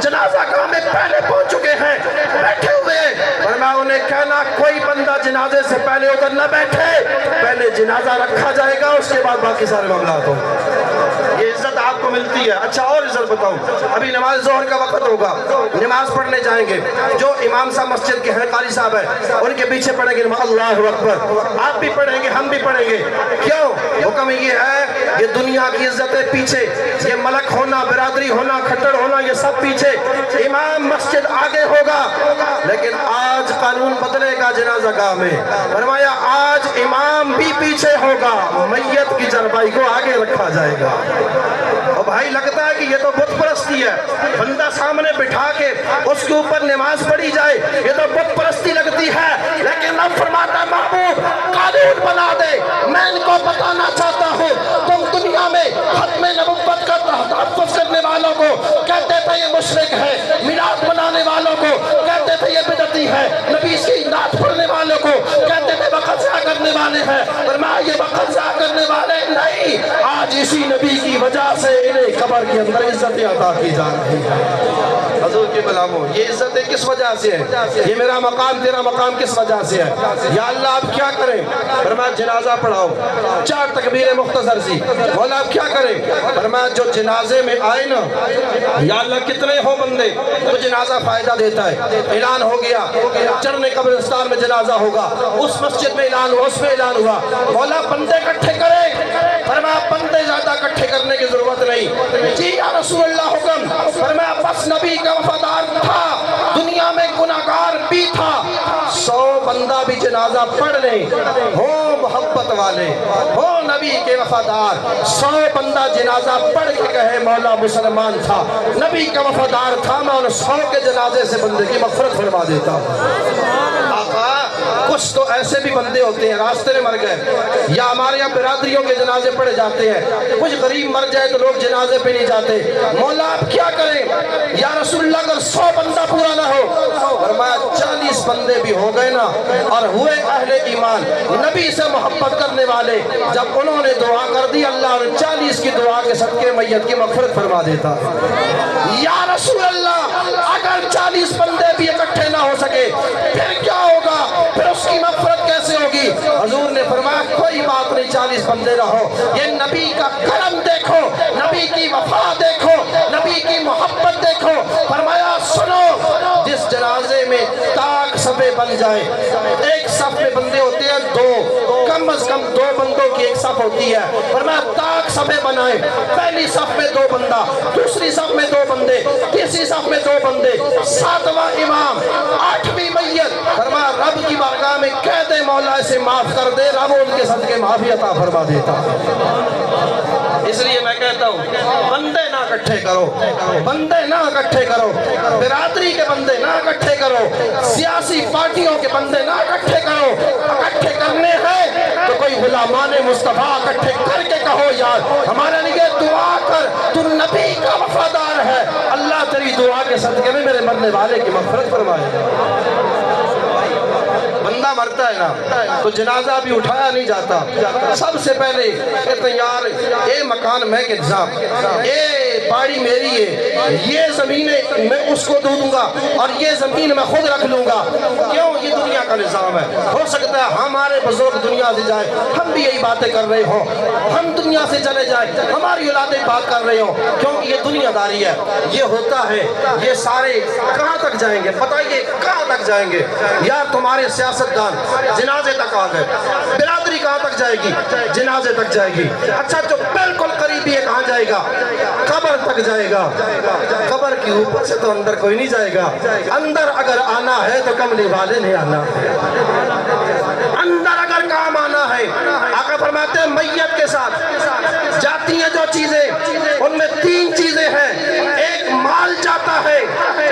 جنازہ گاہ میں پہلے پہنچ چکے ہیں، بیٹھے ہوئے ہیں، فرمایا انہیں کہنا کوئی بندہ جنازے سے پہلے ادھر نہ بیٹھے، پہلے جنازہ رکھا جائے گا اس کے بعد باقی سارے معاملات ہوں۔ یہ عزت آپ کو ملتی ہے۔ اچھا اور عزت بتاؤں، ابھی نماز ظہر کا وقت ہوگا، نماز پڑھنے جائیں گے، جو امام صاحب مسجد کے ہیں قاری صاحب ہیں ان کے پیچھے پڑھیں گے اللہ اکبر، آپ بھی پڑھیں گے ہم بھی پڑھیں گے۔ کیوں؟ حکم یہ ہے یہ دنیا کی عزتیں پیچھے، یہ ملک ہونا، برادری ہونا، کھٹڑ ہونا، یہ سب پیچھے، امام مسجد آگے ہوگا، لیکن آج قانون بدلے گا جنازہ گاہ میں، فرمایا آج امام بھی پیچھے ہوگا، میت کی چارپائی کو آگے رکھا جائے گا۔ بھائی لگتا ہے کہ یہ تو بت پرستی ہے، بندہ سامنے بٹھا کے اس کے اوپر نماز پڑھی جائے یہ تو بت پرستی لگتی ہے، لیکن اب فرماتا ہے محبوب قانون بنا دے۔ میں ان کو بتانا چاہتا ہوں تم دنیا میں ختم نبوت کا تحفظ کرنے والوں کو کہتے تھے یہ مشرک ہے، میلاد منانے والوں کو کہتے تھے یہ بدعتی ہے، نبی کی نعت پڑھنے والوں کو کہتے تھے بقضا کرنے والے ہیں، فرمایا یہ بقضا کرنے والے نہیں، آج اسی نبی کی وجہ سے انہیں قبر کے اندر عزتیں عطا کی جا رہی ہیں۔ حضور کے غلاموں یہ عزتیں کس وجہ سے ہیں؟ یہ میرا مقام تیرا مقام کس وجہ سے ہے؟ یا اللہ آپ کیا کریں؟ فرمایا جنازہ پڑھاؤ، 4 تکبیر مختصر سی۔ مولا آپ کیا کریں؟ فرمایا جو جنازے میں آئے نا، یا اللہ کتنے ہو بندے تو جنازہ فائدہ دیتا ہے، اعلان ہو گیا چرنے قبرستان میں جنازہ ہوگا، اس مسجد میں اعلان ہوا، اس میں اعلان ہوا، مولا بندے اکٹھے کریں۔ فرمایا بندے زیادہ اکٹھے کرنے کی ضرورت نہیں، جی یا رسول اللہ حکم۔ فرمایا بس نبی کا وفادار تھا، دنیا میں گناہگار بھی تھا، 100 بندہ بھی جنازہ پڑھ لیں، ہو محبت والے، ہو نبی کے وفادار، 100 بندہ جنازہ پڑھ کے کہے مولا مسلمان تھا، نبی کا وفادار تھا، میں ان 100 کے جنازے سے بندے کی مغفرت فرما دیتا ہوں۔ آقا کچھ تو ایسے بھی بندے ہوتے ہیں راستے میں مر گئے، یا ہمارے یہاں برادریوں کے جنازے پڑھے جاتے ہیں، کچھ غریب مر جائے تو لوگ جنازے پہ نہیں جاتے، مولا آپ کیا کریں؟ یا رسول اللہ اگر 100 بندہ پورا نہ ہو، فرمایا 40 بندے بھی ہو گئے نا اور ہوئے اہل ایمان، نبی سے محبت کرنے والے، جب انہوں نے دعا کر دی اللہ نے 40 کی دعا کے صدقے میت کی مغفرت فرما دیتا۔ یا رسول اللہ اگر 40 بندے بھی اکٹھے نہ ہو سکے پھر کیا ہوگا؟ پھر اس کی مغفرت کیسے ہوگی؟ حضور نے فرمایا کوئی بات نہیں، 40 بندے نہ ہو، یہ نبی کا کرم دیکھو، نبی کی وفا دیکھو، نبی کی محبت دیکھو۔ فرمایا سنو، جس جنازے میں تاک صفیں بن جائے، ایک صف میں بندے ہوتے ہیں 2، کم از کم 2 بندوں کی ایک صف ہوتی ہے، فرمایا تاک صفیں بنائیں، پہلی صف میں 2 بندہ، دوسری صف میں 2 بندے، تیسری صف میں 2 بندے، 7واں امام، 8ویں میت، فرمایا رب کی بارگاہ میں کہہ دے مولا اسے معاف کر دے، رب ان کے صدقے معافی عطا فرما دیتا۔ اس لیے میں کہتا ہوں بندے نہ اکٹھے کرو، بندے نہ اکٹھے کرو، برادری کے بندے نہ اکٹھے کرو، سیاسی پارٹیوں کے بندے نہ اکٹھے کرو، اکٹھے کرنے ہیں تو کوئی غلامان مصطفیٰ اکٹھے کر کے کہو یار ہمارے لیے دعا کر، تو نبی کا وفادار ہے، اللہ تیری دعا کے صدقے میں میرے مرنے والے کی مغفرت فرمائے۔ بندہ مرتا ہے نا تو جنازہ بھی اٹھایا نہیں جاتا، سب سے پہلے کہتے ہیں یار اے مکان میں کے نظام، اے باڑی میری ہے، یہ زمین میں اس کو دوں گا اور یہ زمین میں خود رکھ لوں گا، کیوں؟ یہ دنیا کا نظام ہے، ہو سکتا ہے ہمارے بزرگ دنیا سے جائے، ہم بھی یہی باتیں کر رہے ہوں، ہم دنیا سے چلے جائیں، ہماری اولادیں بات کر رہے ہوں، کیونکہ یہ دنیا داری ہے، یہ ہوتا ہے، یہ سارے کہاں تک جائیں گے؟ بتائیے کہاں تک جائیں گے؟ یار تمہارے سیاستدان جنازے تک آ گئے، برادری کہاں تک جائے گی؟ جنازے تک جائے گی، اچھا جو بالکل قریبی ہے کہاں جائے گا؟ قبر تک جائے گا، قبر کے اوپر سے تو اندر کوئی نہیں جائے گا، اندر اگر آنا ہے تو کملی والے نہیں آنا، اندر اگر کام آنا ہے، آقا فرماتے ہیں میت کے ساتھ جاتی ہیں جو چیزیں ان میں 3 چیزیں ہیں، ایک مال جاتا ہے،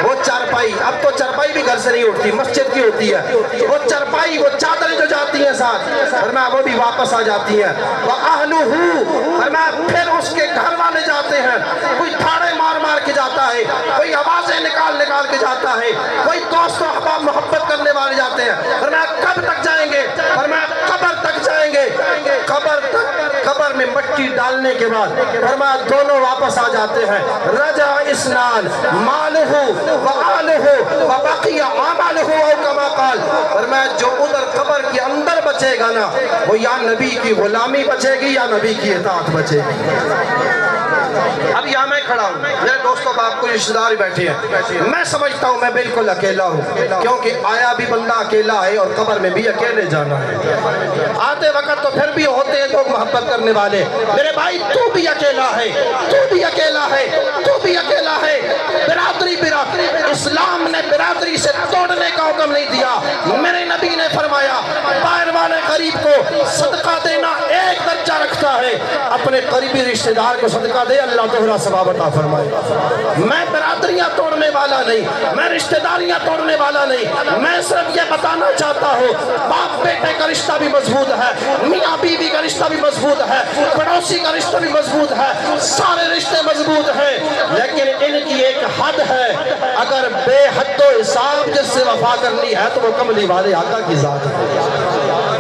وہ چارپائی، اب تو چارپائی بھی گھر سے نہیں اٹھتی، مسجد کی ہوتی ہے، وہ چارپائی وہ چادریں جو جاتی ہیں ساتھ، فرمایا وہ بھی واپس آ جاتی ہیں، وَأَهْلُهُ، فرمایا پھر اس کے گھر والے جاتے ہیں، کوئی تھاڑے مار مار کے جاتا ہے، کوئی آوازیں نکال نکال کے جاتا ہے، کوئی دوست و احباب محبت کرنے والے جاتے ہیں، فرمایا کب تک جائیں گے؟ فرمایا قبر تک جائیں گے، قبر تک، قبر میں مٹی ڈالنے کے بعد فرمایا دونوں واپس آ جاتے ہیں، رجع اسنان مالہ وآلہ وبقی عملہ او کما قال، فرمایا جو ادھر قبر کے اندر بچے گا نا وہ یا نبی کی غلامی بچے گی یا نبی کی اطاعت بچے گی۔ اب یہاں میں کھڑا ہوں، میرے دوستوں باپ کو رشتہ دار بیٹھے ہیں، میں سمجھتا ہوں میں بالکل اکیلا ہوں، کیونکہ آیا بھی بندہ اکیلا ہے اور قبر میں بھی اکیلے جانا ہے۔ آتے وقت تو پھر بھی ہوتے ہیں لوگ محبت کرنے والے، میرے بھائی تو بھی اکیلا ہے، تو بھی اکیلا ہے، تو بھی اکیلا ہے۔ برادری اسلام نے برادری سے توڑنے کا حکم نہیں دیا، میرے نبی نے فرمایا باہر والے غریب کو صدقہ دینا ایک درجہ رکھتا ہے، اپنے قریبی رشتہ دار کو صدقہ دے اللہ دوہرا ثواب عطا فرمائے۔ میں برادریاں توڑنے والا نہیں، میں رشتہ داریاں توڑنے والا نہیں، میں صرف یہ بتانا چاہتا ہوں باپ بیٹے کا رشتہ بھی مضبوط ہے، میاں بیوی کا رشتہ بھی مضبوط ہے، پڑوسی کا رشتہ بھی مضبوط ہے، سارے رشتے مضبوط ہیں، لیکن ان کی ایک حد ہے، اگر بے حد و حساب جس سے وفا کرنی ہے تو وہ کملی والے آقا کی ذات ہے،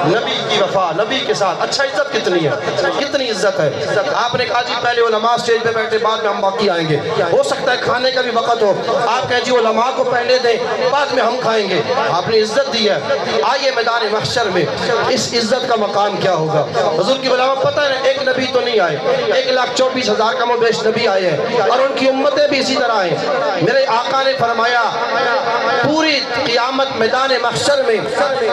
نبی کی وفا، نبی کے ساتھ۔ اچھا عزت کتنی ہے، کتنی عزت ہے۔ آپ نے کہا جی پہلے علماء سٹیج پہ بیٹھے بعد میں ہم باقی آئیں گے، ہو سکتا ہے کھانے کا بھی وقت ہو، آپ کہیں جی علماء کو پہلے دیں بعد میں ہم کھائیں گے، آپ نے عزت دی ہے۔ آئیے میدان محشر میں اس عزت کا مقام کیا ہوگا۔ حضور کی غلامت پتہ ہے ایک نبی تو نہیں آئے، 1,24,000 کم و بیش نبی آئے ہیں اور ان کی امتیں بھی اسی طرح ہیں۔ میرے آقا نے فرمایا پوری قیامت میدان محشر میں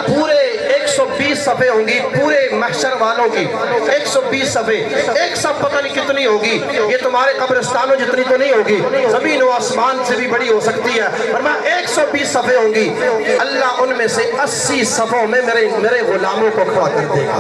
پورے 120 صفحے ہوں گی، پورے محشر والوں کی 120 صفحے، ایک صف پتہ نہیں کتنی ہوگی، یہ تمہارے قبرستانوں جتنی تو نہیں ہوگی، زمین و آسمان سے بھی بڑی ہو سکتی ہے، فرمایا 120 صفحے ہوں گی، اللہ ان میں سے 80 صفوں میں میرے غلاموں کو کھڑا کر دے گا۔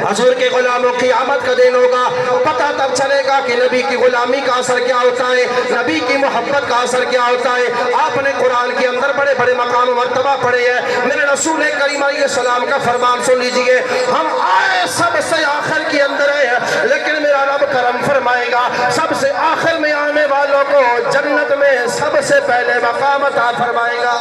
حضور کے غلاموں کی قیامت کا دن ہوگا، پتہ تب چلے گا کہ نبی کی غلامی کا اثر کیا ہوتا ہے، نبی کی محبت کا اثر کیا ہوتا ہے۔ آپ نے قرآن کے اندر بڑے بڑے مقام و مرتبہ پڑھے ہیں، میرے رسول کریم علیہ السلام کا فرمان سن لیجئے، ہم آئے سب سے آخر کے اندر ہیں، لیکن میرا رب کرم فرمائے گا سب سے آخر میں آنے والوں کو جنت میں سب سے پہلے مقام عطا فرمائے گا۔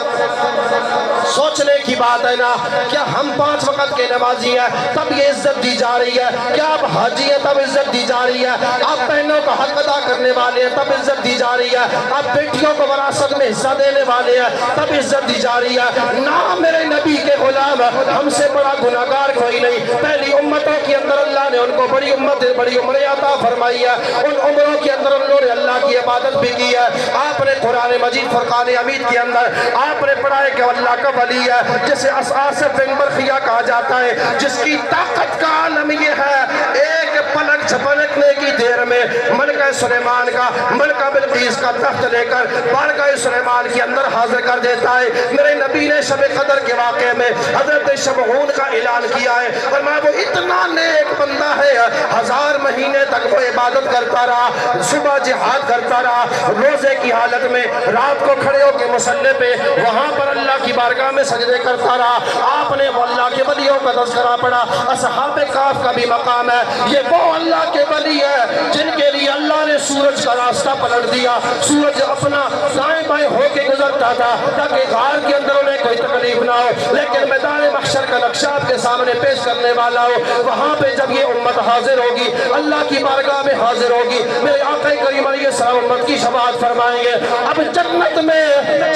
سوچنے کی بات ہے نا، کیا ہم 5 وقت کے نمازی ہیں تب یہ عزت دی جا رہی ہے، کیا آپ حاجی ہیں تب عزت دی جا رہی ہے، آپ بہنوں کا حق ادا کرنے والے ہیں تب عزت دی جا رہی ہے، آپ بیٹیوں کو وراثت میں حصہ دینے والے ہیں تب عزت دی جا رہی ہے، نہ میرے نبی کے غلام ہم سے بڑا گناہگار کوئی نہیں۔ پہلی امتوں کے اندر اللہ نے ان کو بڑی عمریں عطا فرمائی ہے، ان عمروں کے اندر انہوں نے اللہ کی عبادت بھی کی ہے۔ آپ نے قرآن مجید فرقان حمید کے اندر آپ نے پڑھا ہے کہ اللہ کا ولی ہے جسے آصف بن برخیہ کہا جاتا ہے، جس کی طاقت کا عالم یہ ہے ایک پلک جھپکنے کی دیر میں ملکہ سلیمان کا، ملکہ بلقیس کا تخت لے کر بارگاہ سلیمان کے اندر حاضر کر دیتا ہے۔ میرے نبی نے شب قدر کے واقعے میں حضرت شمعون کا اعلان کیا ہے، فرمایا وہ اتنا نیک بندہ ہے 1000 مہینے تک وہ عبادت کرتا رہا، صبح جہاد کرتا رہا، روزے کی حالت میں رات کو کھڑے ہو کے مصلی پہ وہاں پر اللہ کی بارگاہ میں سجدے کرتا رہا۔ آپ نے وہ اللہ کے ولیوں کا تذکرہ پڑھا، اصحاب کہف کا بھی مقام ہے، یہ وہ اللہ کے ولی ہے جن کے لیے اللہ نے سورج کا راستہ پلٹ دیا، سورج اپنا دائیں بائیں ہو کے گزرتا تھا تاکہ غار کے اندر انہیں کوئی تکلیف نہ ہو، لیکن میدان محشر کا نقشہ آپ کے سامنے پیش کرنے والا ہو، وہاں پہ جب یہ امت حاضر ہوگی، اللہ کی بارگاہ میں حاضر ہوگی، میرے آقا کریم علیہ السلام امت کی شفاعت فرمائیں گے۔ اب جنت میں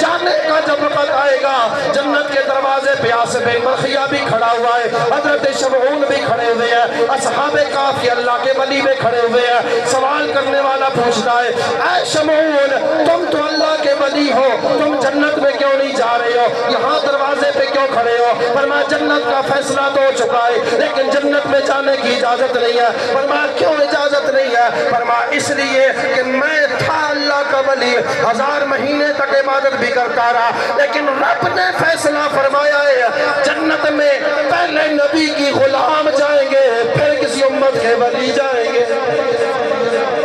جانے کا جب وقت آئے گا، جنت کے دروازے پہ آصف بن برخیہ بھی کھڑا ہوا ہے، حضرت شمعون بھی کھڑے ہوئے ہیں، اصحاب کہف کے اللہ کے ولی بھی کھڑے ہوئے ہیں۔ سوال کرنے والا پوچھتا ہے اے شمعون تم تو اللہ کے ولی ہو، تم جنت میں کیوں نہیں جا رہے ہو، یہاں دروازے پہ کیوں کھڑے ہو؟ فرمایا جنت کا فیصلہ تو ہو چکا ہے لیکن جنت میں جانے کی اجازت نہیں ہے۔ فرمایا کیوں اجازت نہیں ہے؟ فرمایا اس لیے کہ میں تھا اللہ کا ولی، 1000 مہینے تک عبادت بھی کرتا رہا، لیکن رب نے فیصلہ فرمایا ہے جنت میں پہلے نبی کی غلام جائیں گے پھر کسی امت کے ولی جائیں گے،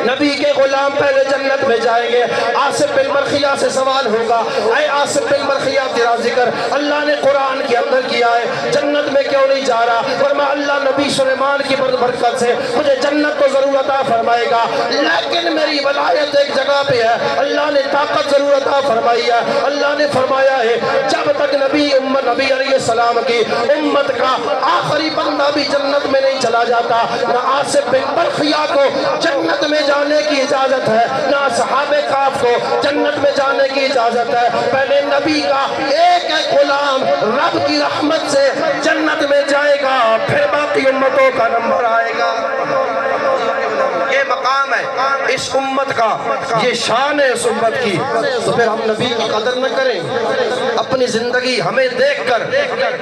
نبی کے غلام پہلے جنت میں جائیں گے۔ آصف بن برخیہ سے سوال ہوگا اے آصف بن برخیہ تیرا ذکر اللہ نے قرآن کے اندر کیا ہے، جنت میں کیوں نہیں جا رہا؟ فرمایا اللہ نبی سلیمان کی برکت سے مجھے جنت تو ضرور عطا فرمائے گا، لیکن میری ولایت ایک جگہ پہ ہے، اللہ نے طاقت ضرور عطا فرمائی ہے۔ اللہ نے فرمایا ہے جب تک نبی علیہ السلام کی امت کا آخری بندہ بھی جنت میں نہیں چلا جاتا، نہ آصف بن برخیہ کو جنت میں جانے کی اجازت ہے، نہ اصحاب کہف کو جنت میں جانے کی اجازت ہے۔ پہلے نبی کا ایک ایک غلام رب کی رحمت سے جنت میں جائے گا، پھر باقی امتوں کا نمبر آئے گا۔ یہ مقام مقام ہے اس امت کا، یہ شان ہے اس امت کی، تو پھر ہم نبی کی قدر نہ کریں؟ اپنی زندگی ہمیں دیکھ کر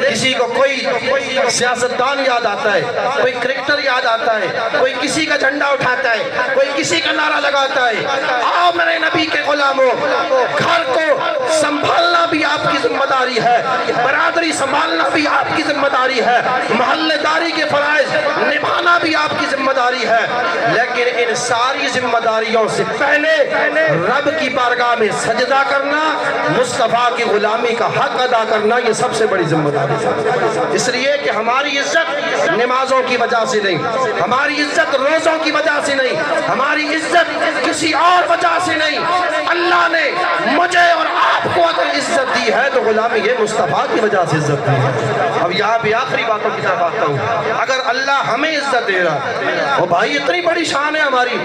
کسی کو کوئی سیاستدان یاد آتا ہے، کوئی کرکٹر یاد آتا ہے، کوئی کسی کا جھنڈا اٹھاتا ہے، کوئی کسی کا نعرہ لگاتا ہے۔ آؤ میرے نبی کے غلاموں، گھر کو سنبھالنا بھی آپ کی ذمہ داری ہے، برادری سنبھالنا بھی آپ کی ذمہ داری ہے، محلے داری کے فرائض نبھانا بھی آپ کی ذمہ داری ہے، لیکن ان ساری ذمہ داریوں سے پہلے رب کی بارگاہ میں سجدہ کرنا، مصطفیٰ کی غلامی کا حق ادا کرنا، یہ سب سے بڑی ذمہ داری ہے۔ اس لیے کہ ہماری عزت نمازوں کی وجہ سے نہیں، ہماری عزت روزوں کی وجہ سے نہیں، ہماری عزت کسی اور وجہ سے نہیں۔ اللہ نے مجھے اور آپ کو اگر عزت دی ہے تو غلامی یہ مصطفیٰ کی وجہ سے عزت دی ہے۔ اب یہاں بھی آخری باتوں کی طرف آتا ہوں، اگر اللہ ہمیں عزت دے رہا، وہ بھائی اتنی بڑی شان ہے ہماری،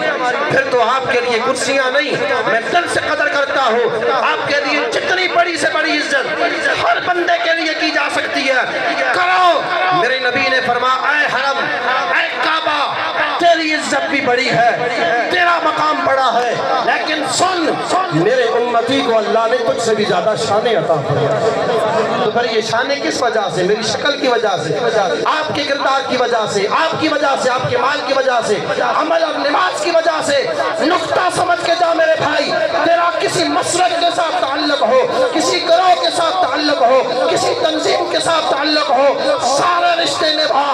پھر تو آپ کے لیے کرسیاں نہیں، میں دل سے قدر کرتا ہوں، آپ کے لیے جتنی بڑی سے بڑی عزت ہر بندے کے لیے کی جا سکتی ہے، کرو۔ میرے نبی نے فرمایا اے حرم، اے کعبہ، تیری عزت بھی بڑی ہے، تیرا مقام بڑا ہے، لیکن سن میرے امتی کو اللہ نے تجھ سے بھی زیادہ شانیں عطا فرمائی۔ تو پھر یہ شانیں کس وجہ سے؟ میری شکل کی وجہ سے، آپ کے کردار کی وجہ سے، آپ کی وجہ سے، آپ کے مال کی وجہ سے، عمل اور نماز کی وجہ سے۔ نقطہ سمجھ کے جا میرے بھائی، تیرا کسی مسلک کے ساتھ تعلق ہو، کسی گروہ کے ساتھ تعلق ہو، کسی تنظیم کے ساتھ تعلق ہو، سارے رشتے نبھا،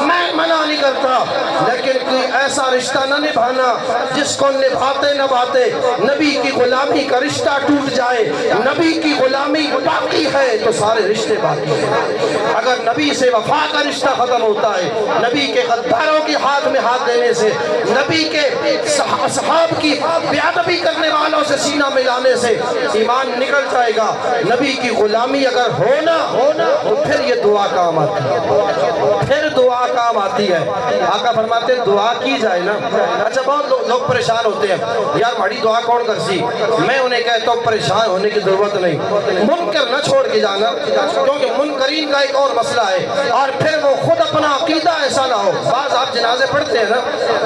میں منع نہیں کرتا، لیکن کوئی ایسا رشتہ نہ نبھانا جس کو نبھاتے نبھاتے نبی کی غلامی کا رشتہ ٹوٹ جائے۔ نبی کی غلامی باقی ہے تو سارے رشتے باقی ہیں۔ اگر نبی سے وفا کا رشتہ ختم ہوتا ہے، نبی کے غداروں کے ہاتھ میں ہاتھ دینے سے، نبی کے اصحاب کی بے ادبی کرنے والوں سے سینہ ملانے سے ایمان نکل جائے گا۔ نبی کی غلامی اگر ہونا تو پھر یہ دعا کام آتی ہے، پھر دعا کام آتی ہے۔ آقا فرماتے ہیں دعا کی جائے نا۔ اچھا بہت لوگ پریشان ہوتے ہیں، یار ہماری دعا کون کر سی؟ میں انہیں کہتا ہوں پریشان ہونے کی ضرورت نہیں، منکر نہ چھوڑ کے جانا، کیونکہ منکرین کا ایک اور مسئلہ ہے، اور پھر وہ خود اپنا عقیدہ ایسا نہ ہو۔ بعض آپ جنازے پڑھتے ہیں نا،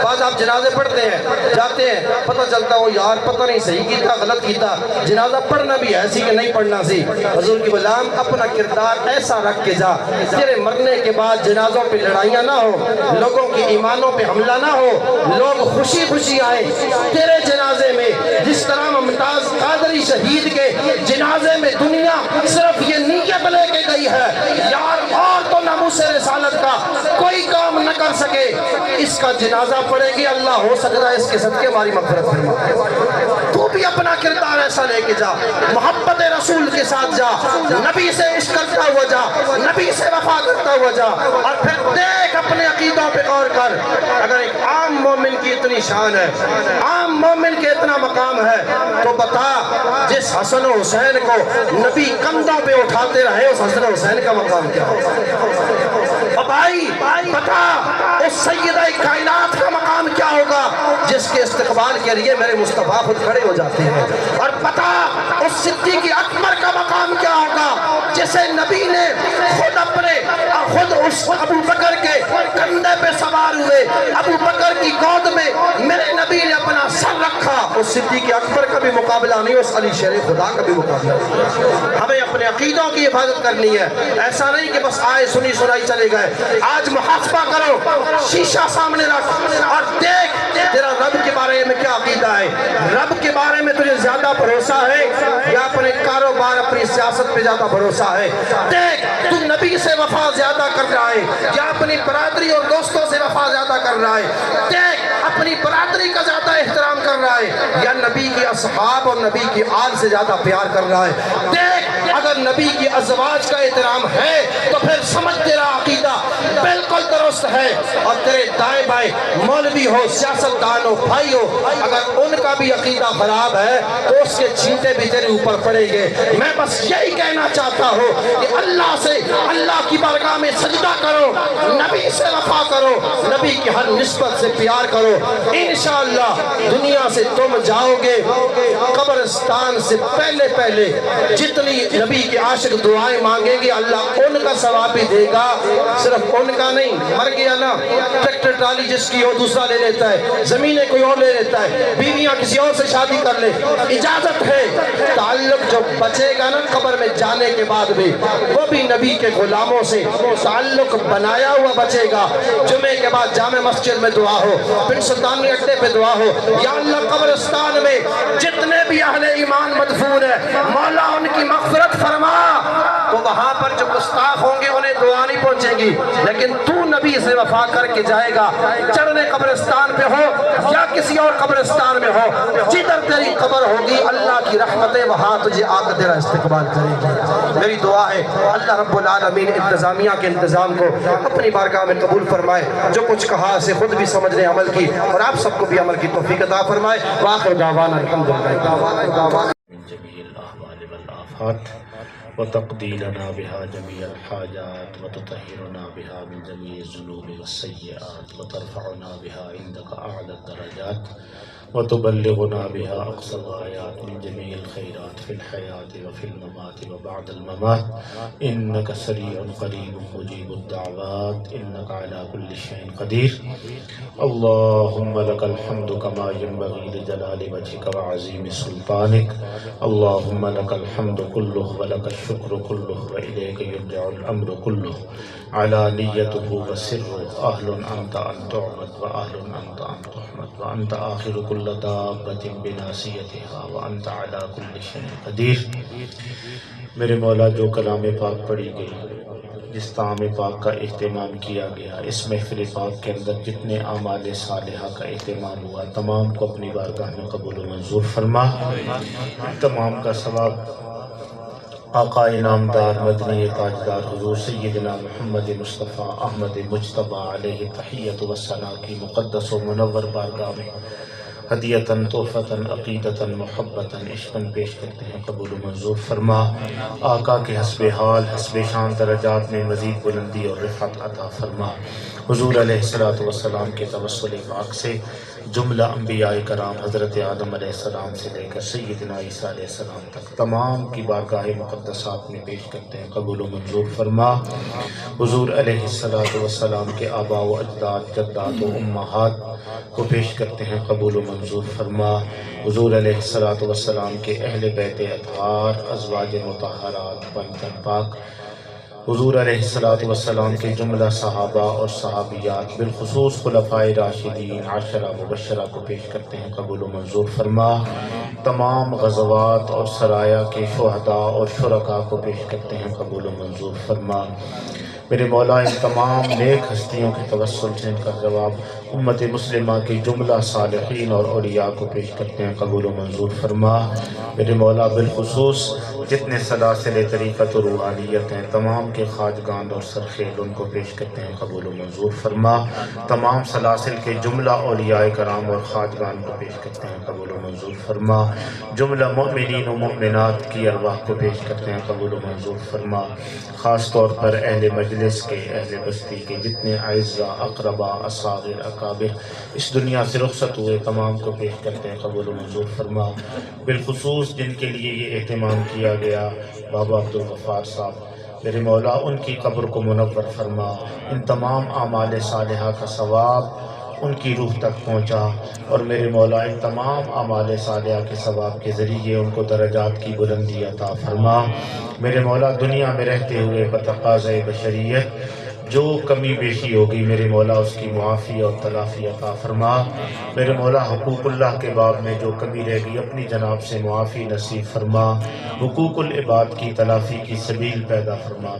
بعض آپ جنازے پڑھتے ہیں، جاتے ہیں، پتہ چلتا ہو یار پتہ نہیں صحیح کیتا غلط کیتا، جنازہ پڑھنا بھی ہے سی کہ نہیں پڑھنا سی۔ حضور کی غلام اپنا کردار ایسا رکھ کے جا، تیرے مرنے کے بعد جنازوں پہ لڑائیاں نہ ہو، لوگوں کی ایمانوں پہ حملہ نہ ہو، لوگ خوشی خوشی آئیں تیرے جنازے میں۔ جس طرح ممتاز قادری شہید کے جنازے میں دنیا صرف یہ نیت لے کے گئی ہے یار اور تو ناموس رسالت کا کوئی کام نہ کر سکے، اس کا جنازہ پڑے گی، اللہ ہو سکتا ہے اس کے صدقے ہماری مغفرت فرمائے۔ تو بھی اپنا کردار ایسا لے کے جا، محبت رسول کے ساتھ جا، نبی سے عشق کرتا ہوا جا، نبی سے وفا کرتا ہوا جا، اور پھر دیکھ اپنے عقیدوں پہ غور کر۔ اگر ایک عام مومن کی اتنی شان ہے، عام مومن کے اتنا مقام ہے، تو بتا جس حسن و حسین کو نبی کندھوں پہ اٹھاتے رہے اس حسن و حسین کا مقام کیا ہوگا؟ بھائی بتا اس سیدہ کائنات کا مقام کیا ہوگا جس کے استقبال کے لیے میرے مصطفیٰ خود کھڑے ہو جاتے ہیں؟ اور پتا اس صدیق اکبر کا مقام کیا ہوگا جسے نبی نے خود اس ابو بکر کے کندھے پہ سوار ہوئے، ابو بکر کی گود میں میرے نبی نے اپنا سر رکھا۔ اس صدیق اکبر کا بھی مقابلہ نہیں، اس علی شیر خدا کا بھی مقابلہ نہیں۔ ہمیں اپنے عقیدوں کی حفاظت کرنی ہے، ایسا نہیں کہ بس آئے سنی سنائی چلے گئے۔ آج محاسبہ کرو، شیشہ سامنے رکھ اور دیکھ تیرا رب کے بارے میں کیا عقیدہ ہے، رب کے بارے میں تجھے زیادہ بھروسہ ہے یا اپنے کاروبار اپنی سیاست پہ زیادہ بھروسہ ہے؟ دیکھ تو نبی سے وفا زیادہ کر رہا ہے یا اپنی برادری اور دوستوں سے وفا زیادہ کر رہا ہے؟ دیکھ اپنی برادری کا زیادہ احترام کر رہا ہے یا نبی کی اصحاب اور نبی کی آل سے زیادہ پیار کر رہا ہے؟ دیکھ اگر نبی کی ازواج کا احترام ہے تو پھر سمجھ تیرا عقیدہ بالکل درست ہے، اور تیرے دائیں بائیں مولوی ہو، سیاستدان ہو، بھائی ہو، اگر ان کا بھی عقیدہ خراب ہے تو اس کے چھینٹے بھی تیرے اوپر پڑیں گے۔ میں بس یہی کہنا چاہتا ہوں کہ اللہ سے، اللہ کی بارگاہ میں سجدہ کرو، نبی سے وفا کرو، نبی کی ہر نسبت سے پیار کرو، انشاءاللہ دنیا سے تم جاؤ گے قبرستان سے پہلے پہلے جتنی نبی کے عاشق دعائیں مانگیں گے اللہ ان کا ثواب بھی دے گا، صرف ان کا نہیں، مر گیا نا، ٹریکٹر ٹرالی جس کی وہ دوسرا لے لیتا ہے، زمینیں کوئی اور لے لیتا ہے، بیویاں کسی اور سے شادی کر لے، اجازت ہے۔ تعلق جو بچے گا نا قبر میں جانے کے بعد بھی، وہ بھی نبی کے غلاموں سے تعلق بنایا ہوا بچے گا۔ جمعے کے بعد جامع مسجد میں دعا ہو، بن سلطانی اڈے پہ دعا ہو، یا اللہ قبرستان میں جتنے بھی اہل ایمان مدفون ہیں مولا ان کی مغفرت فرما۔ تو وہاں پر جو گستاخ ہوں گے انہیں دعا نہیں پہنچے گی، لیکن تو نبی سے وفا کر کے جائے گا، چڑھنے قبرستان پہ ہو یا کسی اور قبرستان میں ہو، جدھر تیری قبر ہوگی اللہ کی رحمتیں وہاں تجھے آ کر تیرا استقبال کرے گی۔ میری دعا ہے اللہ رب العالمین انتظامیہ کے انتظام کو اپنی بارگاہ میں قبول فرمائے، جو کچھ کہا اسے خود بھی سمجھنے عمل کی، اور آپ سب کو بھی عمل کی توفیق عطا فرمائے۔ وآخر دعوانا الحمدللہ۔ من جميع الأهوال والآفات وتقضي لنا بها جميع الحاجات وتطهرنا بها من جميع الذنوب والسيئات وترفعنا بها عندك أعلى الدرجات وتبلغنا بها أقصى الغايات من جميع الخيرات في الحياة وفي الممات وبعد الممات إنك سريع قريب مجيب الدعوات إنك على كل شيء قدير اللهم لك الحمد كما ينبغي لجلال وجهك وعظيم سلطانك اللهم لك الحمد كله ولك الشكر كله وإليك يرجع الأمر كله علانيته وسره أهل أنت أن تعبد وأهل أنت أن تحمد وأنت آخر كل دابة بناصيتها وأنت على كل شيء قدير۔ میرے مولا جو کلام پاک پڑھی گئی، جس طعام پاک کا اہتمام کیا گیا، اس محفل پاک کے اندر جتنے اعمال صالحہ کا اہتمام ہوا، تمام کو اپنی بارگاہ میں قبول و منظور فرما۔ تمام کا ثواب آقا انعامدار مدنی تاجدار حضور سیدنا محمد مصطفیٰ احمد مجتبیٰ علیہ تحیت و ثنا کی مقدس و منور بارگاہ میں ہدیتاً تحفتاً عقیدتاً محبتاً عشقاً پیش کرتے ہیں، قبول و منظور فرما۔ آقا کے حسب حال حسب شان درجات میں مزید بلندی اور رفعت عطا فرما۔ حضور علیہ السلام کے توسل پاک سے جملہ انبیاء کرام حضرت آدم علیہ السلام سے لے کر سیدنا عیسیٰ علیہ السلام تک تمام کی بارگاہ مقدسات میں پیش کرتے ہیں، قبول و منظور فرما۔ حضور علیہ السلام کے آباء و اجداد، جدات و امہات کو پیش کرتے ہیں، قبول و منظور فرما۔ حضور علیہ السلام کے اہل بیت اطہار، ازواج مطہرات، پنجتن پاک، حضور علیہ السلام کے جملہ صحابہ اور صحابیات، بالخصوص خلفائے راشدین عشرہ مبشرہ کو پیش کرتے ہیں، قبول و منظور فرما۔ تمام غزوات اور سرایا کے شہداء اور شرکاء کو پیش کرتے ہیں، قبول و منظور فرما۔ میرے مولا ان تمام نیک ہستیوں کے توسل سے ان کا جواب امت مسلمہ کی جملہ صالحین اور اولیاء کو پیش کرتے ہیں، قبول و منظور فرما۔ میرے مولا بالخصوص جتنے سلاسل طریقت و روحانیت ہیں، تمام کے خواجگان اور سرخیل ان کو پیش کرتے ہیں، قبول و منظور فرما۔ تمام سلاسل کے جملہ اولیاء کرام اور خواجگان کو پیش کرتے ہیں، قبول و منظور فرما۔ جملہ مؤمنین و مؤمنات کی ارواح کو پیش کرتے ہیں، قبول و منظور فرما۔ خاص طور پر اہل مجلس کے، اہل بستی کے جتنے اعزاء، اقربا، اصاغر، اکابر اس دنیا سے رخصت ہوئے، تمام کو پیش کرتے ہیں، قبول و منظور فرما۔ بالخصوص جن کے لیے یہ اہتمام کیا گیا، بابا عبدالغفار صاحب، میرے مولا ان کی قبر کو منور فرما۔ ان تمام اعمال صالحہ کا ثواب ان کی روح تک پہنچا، اور میرے مولا ان تمام اعمال صالحہ کے ثواب کے ذریعے ان کو درجات کی بلندی عطا فرما۔ میرے مولا دنیا میں رہتے ہوئے بتقاضۂ بشریت جو کمی بیشی ہوگی، میرے مولا اس کی معافی اور تلافی عطا فرما۔ میرے مولا حقوق اللہ کے باب میں جو کمی رہ گئی اپنی جناب سے معافی نصیب فرما۔ حقوق العباد کی تلافی کی سبیل پیدا فرما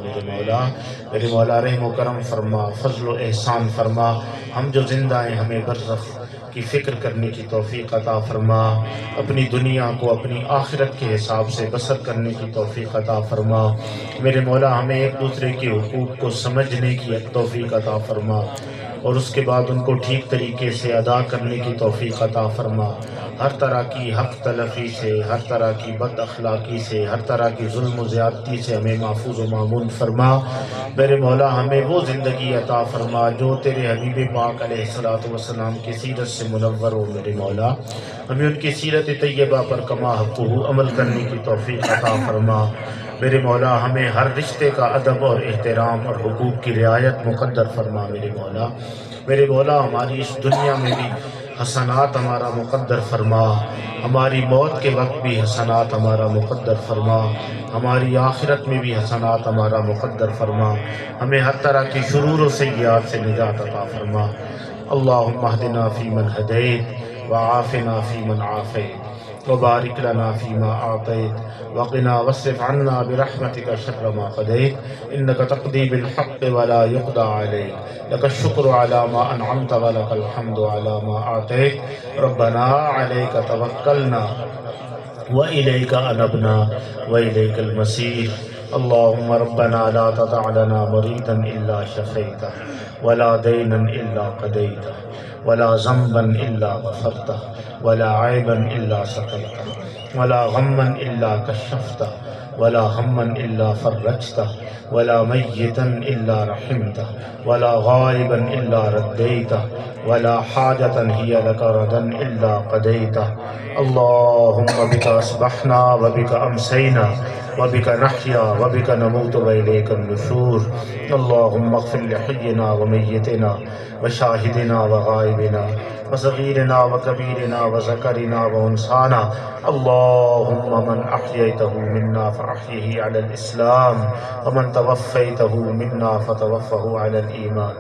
میرے مولا رحم و کرم فرما، فضل و احسان فرما۔ ہم جو زندہ ہیں ہمیں برزخ کی فکر کرنے کی توفیق عطا فرما، اپنی دنیا کو اپنی آخرت کے حساب سے بسر کرنے کی توفیق عطا فرما۔ میرے مولا ہمیں ایک دوسرے کے حقوق کو سمجھنے کی توفیق عطا فرما، اور اس کے بعد ان کو ٹھیک طریقے سے ادا کرنے کی توفیق عطا فرما۔ ہر طرح کی حق تلفی سے، ہر طرح کی بد اخلاقی سے، ہر طرح کی ظلم و زیادتی سے ہمیں محفوظ و مامون فرما۔ میرے مولا ہمیں وہ زندگی عطا فرما جو تیرے حبیب پاک علیہ السلام کی سیرت سے منور ہو۔ میرے مولا ہمیں ان کی سیرت طیبہ پر کما حقہ عمل کرنے کی توفیق عطا فرما۔ میرے مولا ہمیں ہر رشتے کا ادب اور احترام اور حقوق کی رعایت مقدر فرما میرے مولا۔ میرے مولا ہماری اس دنیا میں بھی حسنات ہمارا مقدر فرما، ہماری موت کے وقت بھی حسنات ہمارا مقدر فرما، ہماری آخرت میں بھی حسنات ہمارا مقدر فرما، ہمیں ہر طرح کی شرور و سیئات سے نجات عطا فرما۔ اللہم اہدنا فیمن ہدیت وعافنا فیمن عافیت وبارک لنا فیما اعطیت وقنا واصرف عنا برحمتک شر ما قضیت انک تقضی بالحق ولا یقضى علیک لک الشکر علی ما انعمت ولک الحمد علی ما اعطیت ربنا علیک توکلنا وإلیک انبنا وإلیک المصیر۔ اللہم ربنا لا تدع لنا مريدا إلا شفيته ولا دينا إلا قضيته ولا ذنبا إلا غفرته ولا عيبا إلا سترته ولا غما إلا كشفته ولا هما إلا فرجته ولا ميتا إلا رحمته ولا غائبا إلا رديته ولا حاجة هي لك ردا إلا قضيته۔ اللهم بك أصبحنا وبك أمسينا وبك نحيا وبك نموت وإليك النشور۔ اللهم اغفر لحينا وميتنا وشاهدنا وغائبنا وصغيرنا وكبيرنا وذكرنا وأنثانا۔ اللهم من أحييته منا فأحيه على الإسلام ومن توفيته منا فتوفه على الإيمان۔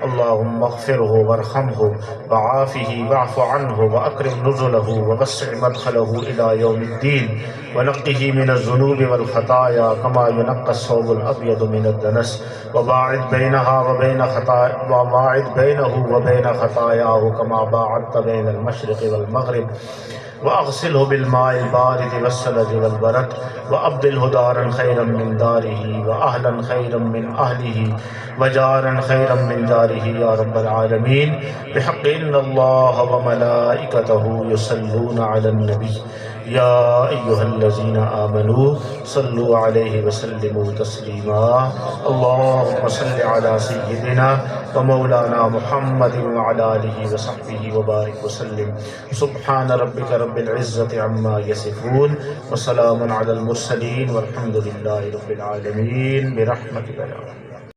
اللهم اغفره وارحمه وعافه واعف عنه وأكرم نزله ووسع مدخله إلى يوم الدين ونقه من الذنوب والخطايا كما ينقى الثوب الأبيض من الدنس وباعد بينه وبين خطاياه كما باعدت بين المشرق والمغرب وأغسله بالماء البارد والثلج والبرد وأبدله دارا خيرا من داره وأهلا خيرا من أهله وجارا خيرا من جاره يا رب العالمين، بحق إن الله وملائكته يصلون على النبي يا أيها الذين آمنوا صلوا عليه وسلموا تسليما۔ اللهم صل على سيدنا ومولانا محمد وعلى آله وصحبه وبارك وسلم۔ سبحان ربك رب العزة عما يصفون وسلام على المرسلين والحمد لله رب العالمين برحمتك يا رب۔